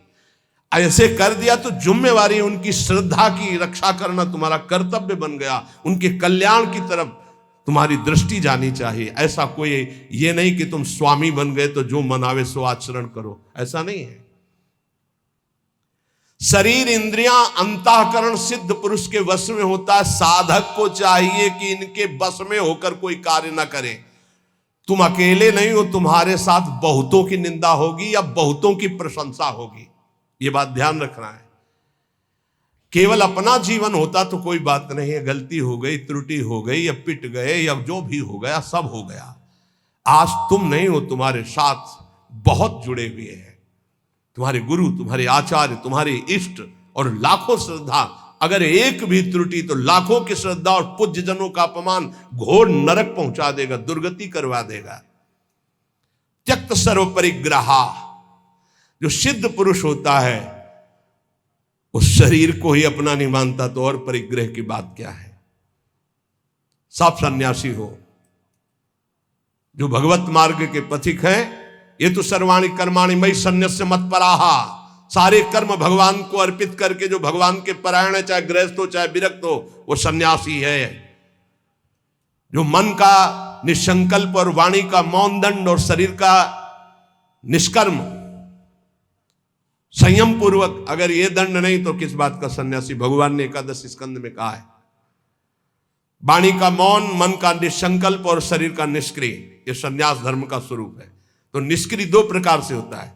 ऐसे कर दिया तो जिम्मेवारी, उनकी श्रद्धा की रक्षा करना तुम्हारा कर्तव्य बन गया। उनके कल्याण की तरफ तुम्हारी दृष्टि जानी चाहिए। ऐसा कोई ये नहीं कि तुम स्वामी बन गए तो जो मनावे सो आचरण करो, ऐसा नहीं है। शरीर इंद्रियां अंतःकरण सिद्ध पुरुष के वश में होता है। साधक को चाहिए कि इनके वश में होकर कोई कार्य ना करे। तुम अकेले नहीं हो, तुम्हारे साथ बहुतों की निंदा होगी या बहुतों की प्रशंसा होगी। ये बात ध्यान रखना है। केवल अपना जीवन होता तो कोई बात नहीं है, गलती हो गई, त्रुटि हो गई या पिट गए या जो भी हो गया सब हो गया। आज तुम नहीं हो, तुम्हारे साथ बहुत जुड़े हुए हैं, तुम्हारे गुरु, तुम्हारे आचार्य, तुम्हारे इष्ट और लाखों श्रद्धा। अगर एक भी त्रुटि तो लाखों की श्रद्धा और पूज्य जनों का अपमान घोर नरक पहुंचा देगा, दुर्गति करवा देगा। त्यक्त सर्व परिग्रहा, जो सिद्ध पुरुष होता है उस शरीर को ही अपना नहीं मानता तो और परिग्रह की बात क्या है। सब सन्यासी हो, जो भगवत मार्ग के पथिक हैं, ये तो सर्वाणि कर्माणि मयि सन्न्यस्य मत्पराहा, सारे कर्म भगवान को अर्पित करके जो भगवान के परायण है, चाहे गृहस्थ हो चाहे विरक्त हो, वो सन्यासी है। जो मन का निसंकल्प और वाणी का मौन दंड और शरीर का निष्कर्म संयम पूर्वक अगर ये दंड नहीं तो किस बात का सन्यासी। भगवान ने एकादश स्कंद में कहा है, वाणी का मौन, मन का निसंकल्प और शरीर का निष्क्रिय, ये सन्यास धर्म का स्वरूप है। तो निष्क्रिय दो प्रकार से होता है,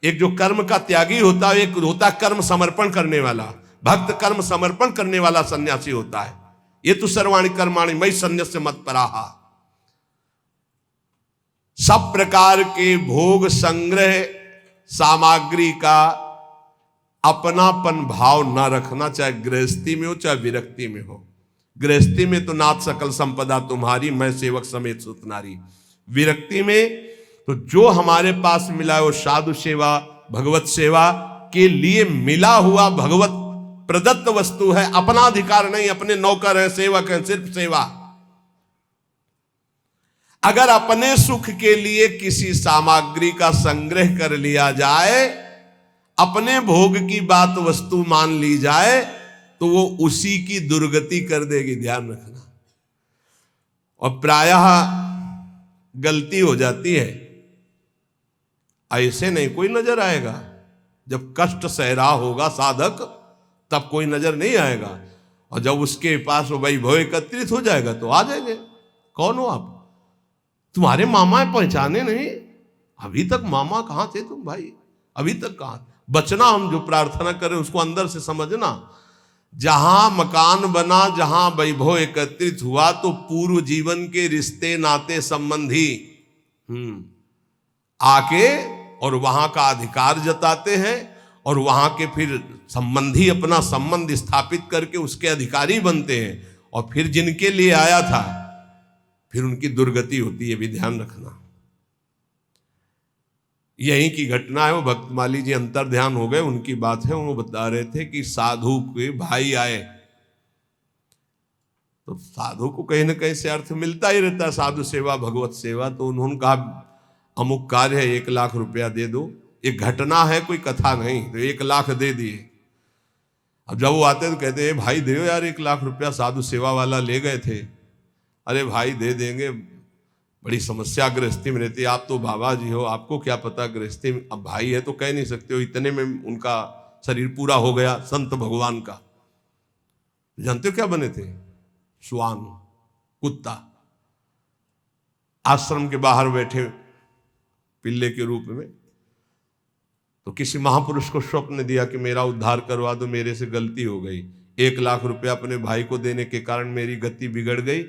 एक जो कर्म का त्यागी होता है, एक होता कर्म समर्पण करने वाला। भक्त कर्म समर्पण करने वाला सन्यासी होता है। ये तो सर्वाणि कर्माणि मयि सन्न्यस्य मत्पराहा। सब प्रकार के भोग संग्रह सामग्री का अपनापन भाव न रखना, चाहे गृहस्थी में हो चाहे विरक्ति में हो। गृहस्थी में तो नाथ सकल संपदा तुम्हारी, मैं सेवक समेत सुतनारी। विरक्ति में तो जो हमारे पास मिला है वो साधु सेवा, भगवत सेवा के लिए मिला हुआ भगवत प्रदत्त वस्तु है, अपना अधिकार नहीं, अपने नौकर हैं, सेवक हैं, सिर्फ सेवा। अगर अपने सुख के लिए किसी सामग्री का संग्रह कर लिया जाए, अपने भोग की बात वस्तु मान ली जाए, तो वो उसी की दुर्गति कर देगी, ध्यान रखना। और प्रायः गलती हो जाती है, ऐसे नहीं कोई नजर आएगा। जब कष्ट सह रहा होगा साधक तब कोई नजर नहीं आएगा, और जब उसके पास वो वैभव एकत्रित हो जाएगा तो आ जाएंगे। कौन हो आप? तुम्हारे मामा पहचाने नहीं? अभी तक मामा कहां थे तुम भाई? अभी तक कहां? बचना, हम जो प्रार्थना करें उसको अंदर से समझना। जहां मकान बना, जहां वैभव एकत्रित हुआ, तो पूर्व जीवन के रिश्ते नाते संबंधी आके और वहां का अधिकार जताते हैं, और वहां के फिर संबंधी अपना संबंध स्थापित करके उसके अधिकारी बनते हैं, और फिर जिनके लिए आया था फिर उनकी दुर्गति होती है, भी ध्यान रखना। यही की घटना है। वो भक्तमाली जी अंतर ध्यान हो गए, उनकी बात है। वो बता रहे थे कि साधु के भाई आए, तो साधु को कहीं ना कहीं से अर्थ मिलता ही रहता है, साधु सेवा, भगवत सेवा। तो उन्होंने कहा अमुक कार्य है, 1 लाख रुपया दे दो। एक घटना है, कोई कथा नहीं। तो 1 लाख दे दिए। अब जब वो आते तो कहते हैं भाई दे यार 1 लाख रुपया, साधु सेवा वाला ले गए थे। अरे भाई दे देंगे, बड़ी समस्या गृहस्थी में रहती है, आप तो बाबा जी हो, आपको क्या पता गृहस्थी में। अब भाई है तो कह नहीं सकते हो, इतने में उनका शरीर पूरा हो गया संत भगवान का। जानते हो क्या बने थे? श्वान, कुत्ता। आश्रम के बाहर बैठे पिल्ले के रूप में। तो किसी महापुरुष को स्वप्न दिया कि मेरा उद्धार करवा दो, मेरे से गलती हो गई, 1 लाख रुपया अपने भाई को देने के कारण मेरी गति बिगड़ गई,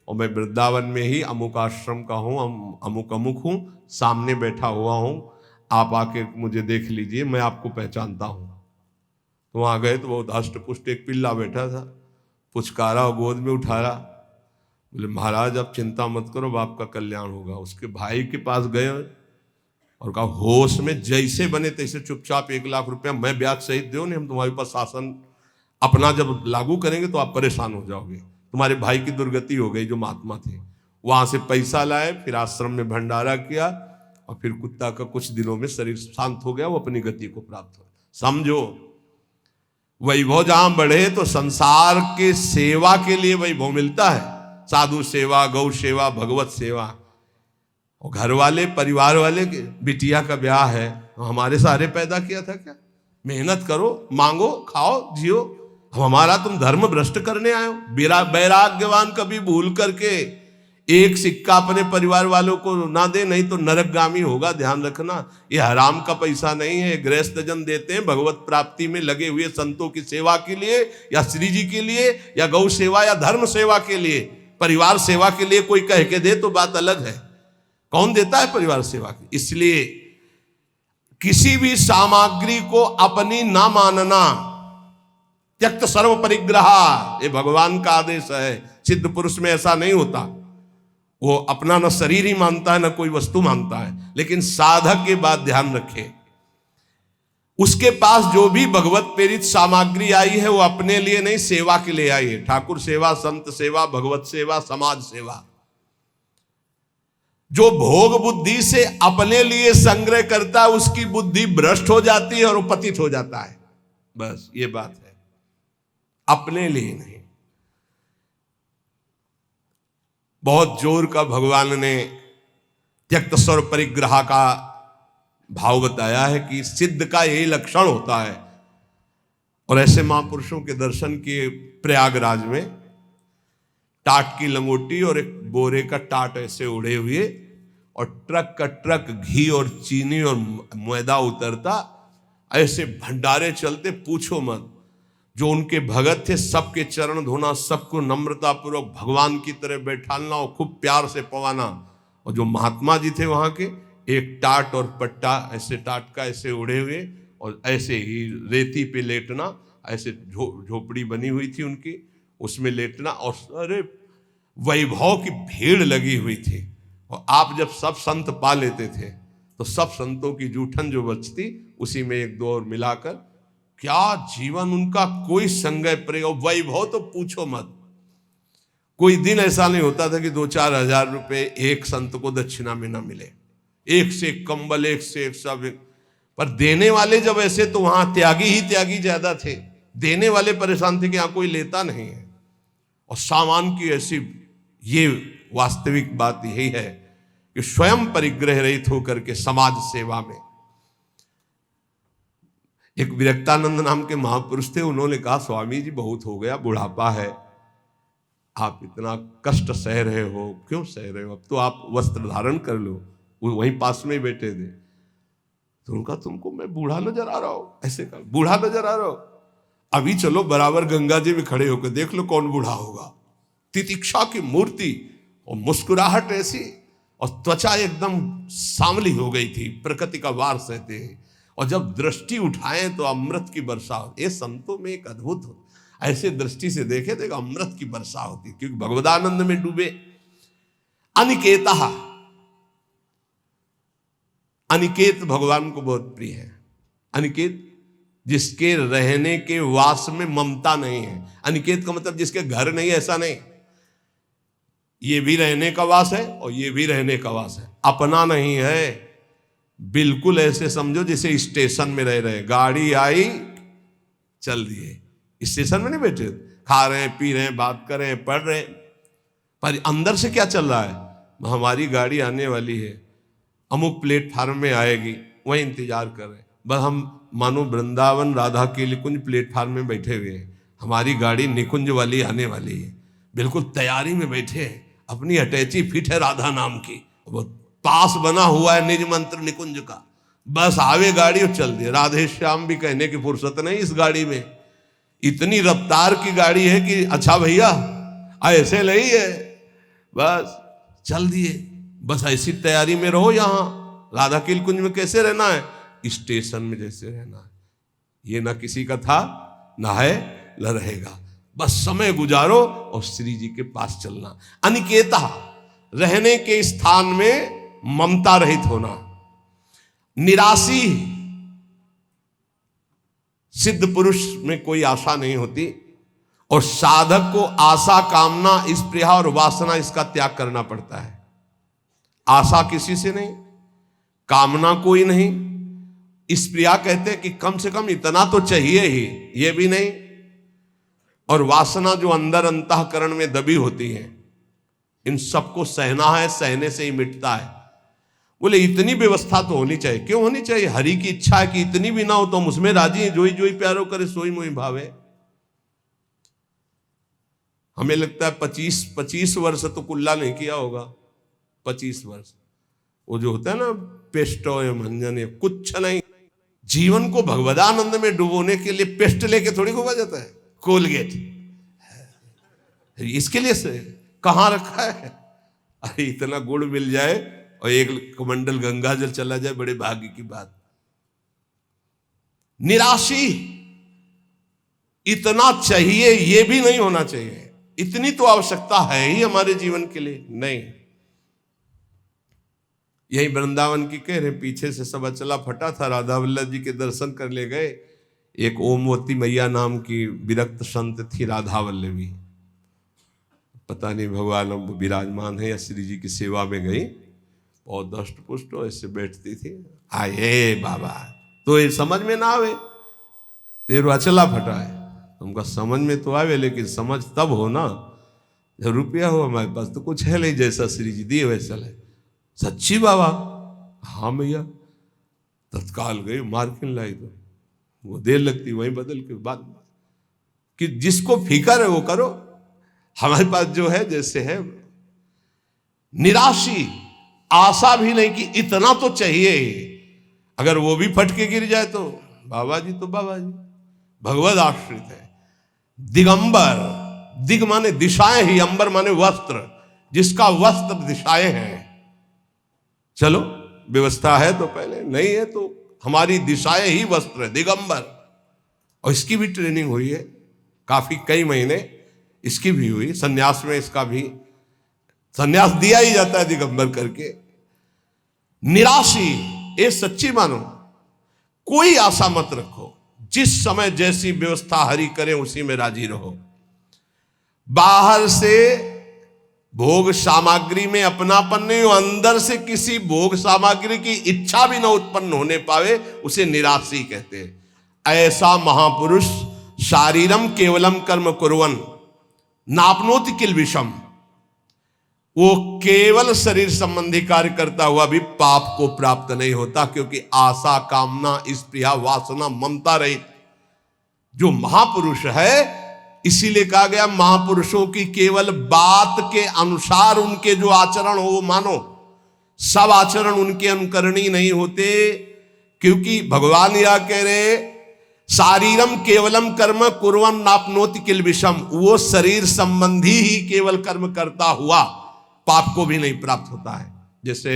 और मैं वृंदावन में ही अमुक आश्रम का हूँ, अमुक अमुक हूँ, सामने बैठा हुआ हूँ, आप आके मुझे देख लीजिए, मैं आपको पहचानता हूँ। तो वहाँ गए तो बहुत हष्ट पुष्ट एक पिल्ला बैठा था, पुचकारा और गोद में उठाया। बोले महाराज आप चिंता मत करो, बाप का कल्याण होगा। उसके भाई के पास गए और कहा होश में जैसे बने तैसे चुपचाप 1 लाख रुपया मैं ब्याज सहित दो, नहीं हम तुम्हारे पास शासन अपना जब लागू करेंगे तो आप परेशान हो जाओगे। तुम्हारे भाई की दुर्गति हो गई जो महात्मा थे। वहां से पैसा लाए, फिर आश्रम में भंडारा किया, और फिर कुत्ता का कुछ दिनों में शरीर शांत हो गया, वो अपनी गति को प्राप्त हो। समझो, वैभव जहां बढ़े तो संसार के सेवा के लिए वैभव मिलता है। साधु सेवा, गौ सेवा, भगवत सेवा। और घर वाले, परिवार वाले के बिटिया का ब्याह है, हमारे सारे पैदा किया था क्या? मेहनत करो, मांगो, खाओ, जियो। हमारा तुम धर्म भ्रष्ट करने आए हो? वैराग्यवान कभी भूल करके एक सिक्का अपने परिवार वालों को ना दे, नहीं तो नरकगामी होगा, ध्यान रखना। ये हराम का पैसा नहीं है, गृहस्थ जन देते हैं भगवत प्राप्ति में लगे हुए संतों की सेवा के लिए, या श्री जी के लिए, या गौ सेवा, या धर्म सेवा के लिए। परिवार सेवा के लिए कोई कह के दे तो बात अलग है, कौन देता है परिवार सेवा की? इसलिए किसी भी सामग्री को अपनी ना मानना, त्यक्त सर्व परिग्रह, ये भगवान का आदेश है। सिद्ध पुरुष में ऐसा नहीं होता, वो अपना न शरीर ही मानता है न कोई वस्तु मानता है। लेकिन साधक के बात ध्यान रखे, उसके पास जो भी भगवत प्रेरित सामग्री आई है वो अपने लिए नहीं, सेवा के लिए आई है। ठाकुर सेवा, संत सेवा, भगवत सेवा, समाज सेवा। जो भोग बुद्धि से अपने लिए संग्रह करता है उसकी बुद्धि भ्रष्ट हो जाती है और वो पतित हो जाता है। बस ये बात है, अपने लिए नहीं। बहुत जोर का भगवान ने त्यक्त स्वर परिग्रह का भाव बताया है कि सिद्ध का यही लक्षण होता है। और ऐसे महापुरुषों के दर्शन किए प्रयागराज में, टाट की लंगोटी और एक बोरे का टाट ऐसे उड़े हुए और ट्रक का ट्रक घी और चीनी और मैदा उतरता, ऐसे भंडारे चलते, पूछो मत। जो उनके भगत थे सबके चरण धोना, सबको नम्रता पूर्वक भगवान की तरह बैठाना और खूब प्यार से पवाना। और जो महात्मा जी थे वहां के, एक टाट और पट्टा ऐसे टाट का ऐसे उड़े हुए और ऐसे ही रेती पे लेटना, ऐसे झोपड़ी बनी हुई थी उनकी, उसमें लेटना। और अरे वैभव की भीड़ लगी हुई थी। और आप जब सब संत पा लेते थे तो सब संतों की जूठन जो बचती उसी में एक दो और मिलाकर, क्या जीवन उनका, कोई संगय प्रयोग, वैभव तो पूछो मत। कोई दिन ऐसा नहीं होता था कि 2-4 हजार रुपए एक संत को दक्षिणा में ना मिले। एक से एक कंबल, एक से एक सब। पर देने वाले जब ऐसे, तो वहां त्यागी ही त्यागी ज्यादा थे। देने वाले परेशान थे कि यहां कोई लेता नहीं है। और सामान की ऐसी, ये वास्तविक बात यही है कि स्वयं परिग्रह रहित होकर के समाज सेवा में। एक विरक्तानंद नाम के महापुरुष थे, उन्होंने कहा, स्वामी जी बहुत हो गया, बुढ़ापा है, आप इतना कष्ट सह रहे हो, क्यों सह रहे हो, अब तो आप वस्त्र धारण कर लो। वो वहीं पास में बैठे थे। तो उनका, तुमको मैं बूढ़ा नजर आ रहा हूं, ऐसे कहा, बूढ़ा नजर आ रहा हूं, अभी चलो बराबर गंगा जी में खड़े होकर देख लो कौन बूढ़ा होगा। तितिक्षा की मूर्ति और मुस्कुराहट ऐसी, और त्वचा एकदम सांवली हो गई थी, प्रकृति का वार सहते हैं। और जब दृष्टि उठाएं तो अमृत की वर्षा होती। ये संतों में एक अद्भुत, ऐसे दृष्टि से देखे तो अमृत की वर्षा होती, क्योंकि भगवदानंद में डूबे। अनिकेता, अनिकेत भगवान को बहुत प्रिय है। अनिकेत, जिसके रहने के वास में ममता नहीं है। अनिकेत का मतलब जिसके घर नहीं, ऐसा नहीं। ये भी रहने का वास है और ये भी रहने का वास है, अपना नहीं है। बिल्कुल ऐसे समझो जैसे स्टेशन में रह रहे, गाड़ी आई चल दिए, स्टेशन में नहीं बैठे, खा रहे हैं, पी रहे हैं, बात कर रहे हैं, पढ़ रहे हैं, पर अंदर से क्या चल रहा है। हमारी गाड़ी आने वाली है, अमुक प्लेटफार्म में आएगी, वही इंतजार कर रहे हैं। बस हम मानो वृंदावन राधा के निकुंज प्लेटफार्म में बैठे हुए हैं, हमारी गाड़ी निकुंज वाली आने वाली है, बिल्कुल तैयारी में बैठे हैं, अपनी अटैची फिट है राधा नाम की, वो पास बना हुआ है निज मंत्र निकुंज का, बस आवे गाड़ी और चल दिए। राधे श्याम भी कहने की फुर्सत नहीं इस गाड़ी में, इतनी रफ्तार की गाड़ी है कि अच्छा भैया ऐसे नहीं है, बस चल दिए। बस ऐसी तैयारी में रहो, यहां राधा के कुंज में कैसे रहना है, स्टेशन में जैसे रहना है। ये ना किसी का था, ना है, न रहेगा। बस समय गुजारो और श्री जी के पास चलना। अनिकेता, रहने के स्थान में ममता रहित होना। निराशी, सिद्ध पुरुष में कोई आशा नहीं होती, और साधक को आशा, कामना, स्पृहा और वासना, इसका त्याग करना पड़ता है। आशा किसी से नहीं, कामना कोई नहीं, स्पृहा कहते हैं कि कम से कम इतना तो चाहिए ही, ये भी नहीं, और वासना जो अंदर अंतःकरण में दबी होती है, इन सबको सहना है, सहने से ही मिटता है। बोले इतनी व्यवस्था तो होनी चाहिए। क्यों होनी चाहिए? हरि की इच्छा है कि इतनी भी ना हो तो हम उसमें राजी हैं, जोई जोई प्यारो करे सोई मोई भावे। हमें लगता है 25 वर्ष तो कुल्ला नहीं किया होगा, 25 वर्ष वो जो होता है ना पेस्ट या मंजन, या कुछ नहीं। जीवन को भगवदानंद में डुबोने के लिए पेस्ट लेके थोड़ी घुमा जाता है, कोलगेट इसके लिए से कहां रखा है। अरे इतना गुड़ मिल जाए और एक कमंडल गंगा जल चला जाए, बड़े भाग्य की बात। निराशी, इतना चाहिए ये भी नहीं होना चाहिए, इतनी तो आवश्यकता है ही हमारे जीवन के लिए, नहीं। यही वृंदावन की कह रहे, पीछे से सब अचला फटा था, राधा वल्लभ जी के दर्शन कर ले गए। एक ओमवती मैया नाम की विरक्त संत थी, राधा वल्लभी, पता नहीं भगवान अब विराजमान है या श्री जी की सेवा में गई। और दष्ट पुष्ट ऐसे बैठती थी। आए बाबा तो ये समझ में ना आवे, तेरो अचला फटा है, तुमका समझ में तो आवे, लेकिन समझ तब हो ना जब रुपया हो हमारे पास। तो कुछ है नहीं, जैसा श्री जी दिए वैसा है। सच्ची बाबा? हाँ भैया। तत्काल गई मार्किन लाई, तो वो देर लगती वहीं बदल के बाद कि जिसको फिकर है वो करो। हमारे पास जो है जैसे है, निराशी, आशा भी नहीं कि इतना तो चाहिए, अगर वो भी फटके गिर जाए तो बाबा जी तो बाबा जी, भगवद आश्रित है। दिगंबर, दिग माने दिशाएं ही, अंबर माने वस्त्र, जिसका वस्त्र दिशाएं हैं। चलो व्यवस्था है तो पहले, नहीं है तो हमारी दिशाएं ही वस्त्र है, दिगंबर। और इसकी भी ट्रेनिंग हुई है काफी, कई महीने इसकी भी हुई। सन्यास में इसका भी सन्यास दिया ही जाता है दिगंबर करके। निराशी, ये सच्ची मानो, कोई आशा मत रखो, जिस समय जैसी व्यवस्था हरि करे उसी में राजी रहो। बाहर से भोग सामग्री में अपनापन नहीं हो, अंदर से किसी भोग सामग्री की इच्छा भी न उत्पन्न होने पावे, उसे निराशी कहते हैं। ऐसा महापुरुष शारीरम केवलम कर्म कुर्वन् नापनोति किल विषम, वो केवल शरीर संबंधी कार्य करता हुआ भी पाप को प्राप्त नहीं होता, क्योंकि आशा, कामना, स्पृहा, वासना, ममता रहित जो महापुरुष है। इसीलिए कहा गया महापुरुषों की केवल बात के अनुसार उनके जो आचरण हो वो मानो, सब आचरण उनके अनुकरणीय नहीं होते। क्योंकि भगवान यह कह रहे, शारीरम केवलम कर्म कुर्वन् नापनोति किल विषम, वो शरीर संबंधी ही केवल कर्म करता हुआ पाप को भी नहीं प्राप्त होता है। जैसे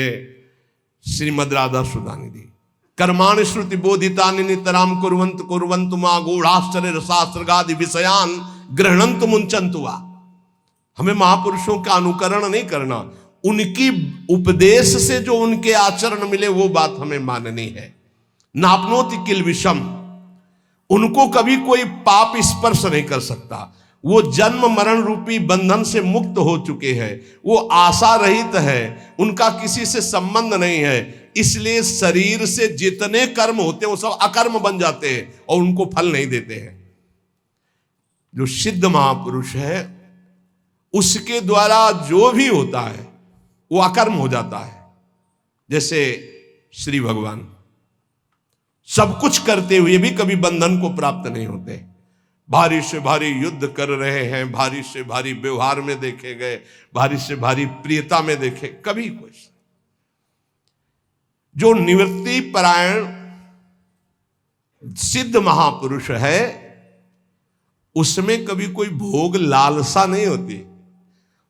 श्रीमद् राधा सुधानिधि, कर्माणि श्रुति बोधितानि नितराम कुर्वन्तु कुर्वन्तु मा गूढ़ाश्चर्य रसास्त्रगादि विषयान गृह्णन्तु मुञ्चन्तु वा। हमें महापुरुषों का अनुकरण नहीं करना, उनकी उपदेश से जो उनके आचरण मिले वो बात हमें माननी है। नापनोति किल विषम, उनको कभी कोई पाप स्पर्श नहीं कर सकता। वो जन्म मरण रूपी बंधन से मुक्त हो चुके हैं, वो आशा रहित है, उनका किसी से संबंध नहीं है। इसलिए शरीर से जितने कर्म होते हैं वो सब अकर्म बन जाते हैं और उनको फल नहीं देते हैं। जो सिद्ध महापुरुष है उसके द्वारा जो भी होता है वो अकर्म हो जाता है। जैसे श्री भगवान सब कुछ करते हुए भी कभी बंधन को प्राप्त नहीं होते। भारी से भारी युद्ध कर रहे हैं, भारी से भारी व्यवहार में देखे गए, भारी से भारी प्रियता में देखे, कभी कुछ। जो निवृत्ति परायण सिद्ध महापुरुष है उसमें कभी कोई भोग लालसा नहीं होती।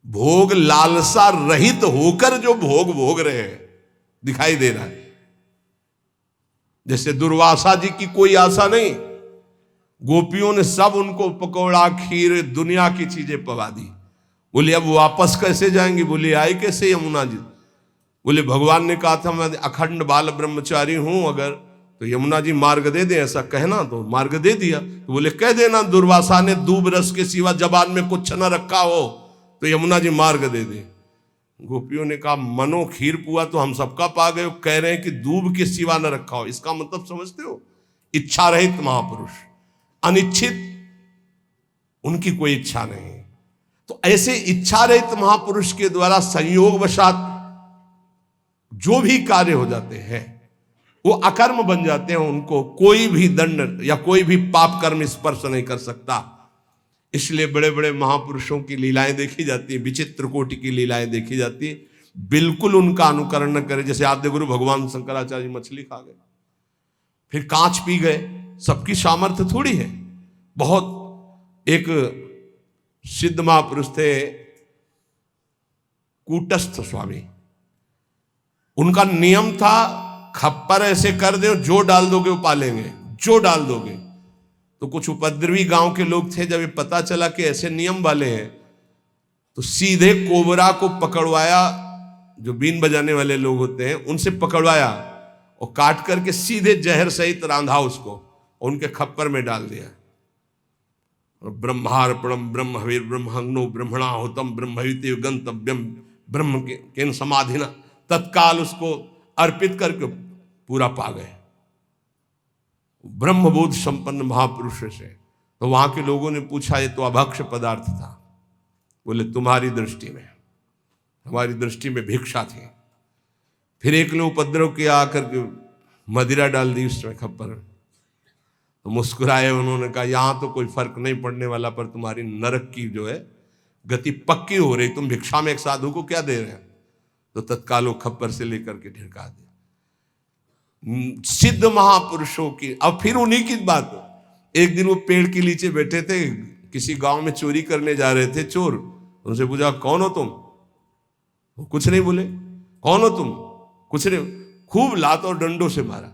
भोग लालसा रहित होकर जो भोग भोग रहे हैं दिखाई दे रहा है। जैसे दुर्वासा जी की कोई आशा नहीं, गोपियों ने सब उनको पकौड़ा, खीर, दुनिया की चीजें पवा दी। बोले अब वापस कैसे जाएंगे? बोले आए कैसे यमुना जी? बोले भगवान ने कहा था मैं अखंड बाल ब्रह्मचारी हूं, अगर तो यमुना जी मार्ग दे दे, ऐसा कहना। तो मार्ग दे दिया। तो बोले कह देना दुर्वासा ने दूब रस के सिवा जबान में कुछ न रखा हो तो यमुना जी मार्ग दे दे। गोपियों ने कहा मनो खीर पुआ तो हम सबका पा गए, कह रहे हैं कि दूब के सिवा न रखा हो। इसका मतलब समझते हो? इच्छा रहित महापुरुष, अनिच्छित, उनकी कोई इच्छा नहीं। तो ऐसे इच्छा रहित महापुरुष के द्वारा संयोग वशात जो भी कार्य हो जाते हैं वो अकर्म बन जाते हैं। उनको कोई भी दंड या कोई भी पाप कर्म स्पर्श नहीं कर सकता। इसलिए बड़े बड़े महापुरुषों की लीलाएं देखी जाती है, विचित्र कोटि की लीलाएं देखी जाती है। बिल्कुल उनका अनुकरण न करे। जैसे आद्य गुरु भगवान शंकराचार्य मछली खा गए, फिर कांच पी गए, सबकी सामर्थ्य थोड़ी है। बहुत एक सिद्ध महापुरुष थे कूटस्थ स्वामी, उनका नियम था खप्पर ऐसे कर दो, जो डाल दोगे वो पालेंगे, जो डाल दोगे। तो कुछ उपद्रवी गांव के लोग थे, जब ये पता चला कि ऐसे नियम वाले हैं तो सीधे कोबरा को पकड़वाया, जो बीन बजाने वाले लोग होते हैं उनसे पकड़वाया और काट करके सीधे जहर सहित रांधा उसको और उनके खप्पर में डाल दिया। और ब्रह्मार्पणम ब्रह्म हविर ब्रह्मग्नो ब्रह्मणाहुतम ब्रह्मयुते गंतव्यम ब्रह्म के समाधिना तत्काल उसको अर्पित करके पूरा पा गए ब्रह्मबोध संपन्न महापुरुष से। तो वहां के लोगों ने पूछा, ये तो अभक्ष्य पदार्थ था। बोले तुम्हारी दृष्टि में, हमारी दृष्टि में भिक्षा थी। फिर एक ने उपद्रव किया, आकर के मदिरा डाल दी उसमें खप्पर। तो मुस्कुराए उन्होंने, कहा यहां तो कोई फर्क नहीं पड़ने वाला, पर तुम्हारी नरक की जो है गति पक्की हो रही। तुम भिक्षा में एक साधु को क्या दे रहे हैं? तो तत्काल वो खप्पर से लेकर के ढिड़का दिया। सिद्ध महापुरुषों की। अब फिर उन्हीं की बात, एक दिन वो पेड़ के नीचे बैठे थे, किसी गांव में चोरी करने जा रहे थे चोर। उनसे पूछा, कौन हो तुम? वो कुछ नहीं बोले। कौन हो तुम? कुछ नहीं। खूब लात और डंडों से मारा।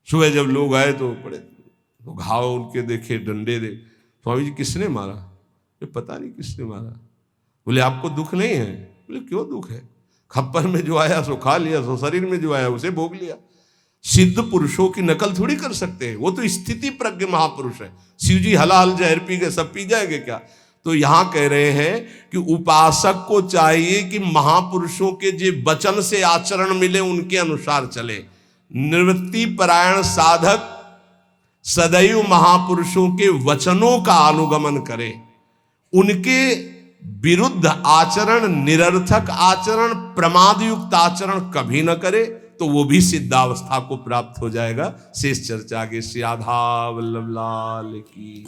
सुबह जब लोग आए तो बड़े तो घाव उनके देखे, डंडे दे। स्वामी जी किसने मारा? ये पता नहीं किसने मारा। बोले आपको दुख नहीं है? बोले क्यों दुख है? खप्पर में जो आया सो खा लिया, सो शरीर में जो आया उसे भोग लिया। सिद्ध पुरुषों की नकल थोड़ी कर सकते हैं, वो तो स्थिति प्रज्ञ महापुरुष है। शिव जी हलाल जहर पी गए, सब पी जाएंगे क्या? तो यहां कह रहे हैं कि उपासक को चाहिए कि महापुरुषों के जो वचन से आचरण मिले उनके अनुसार चले। निवृत्ति परायण साधक सदैव महापुरुषों के वचनों का अनुगमन करे। उनके विरुद्ध आचरण, निरर्थक आचरण, प्रमादयुक्त आचरण कभी न करे, तो वो भी सिद्धावस्था को प्राप्त हो जाएगा। शेष चर्चा आगे। श्री राधा वल्लभ लाल की।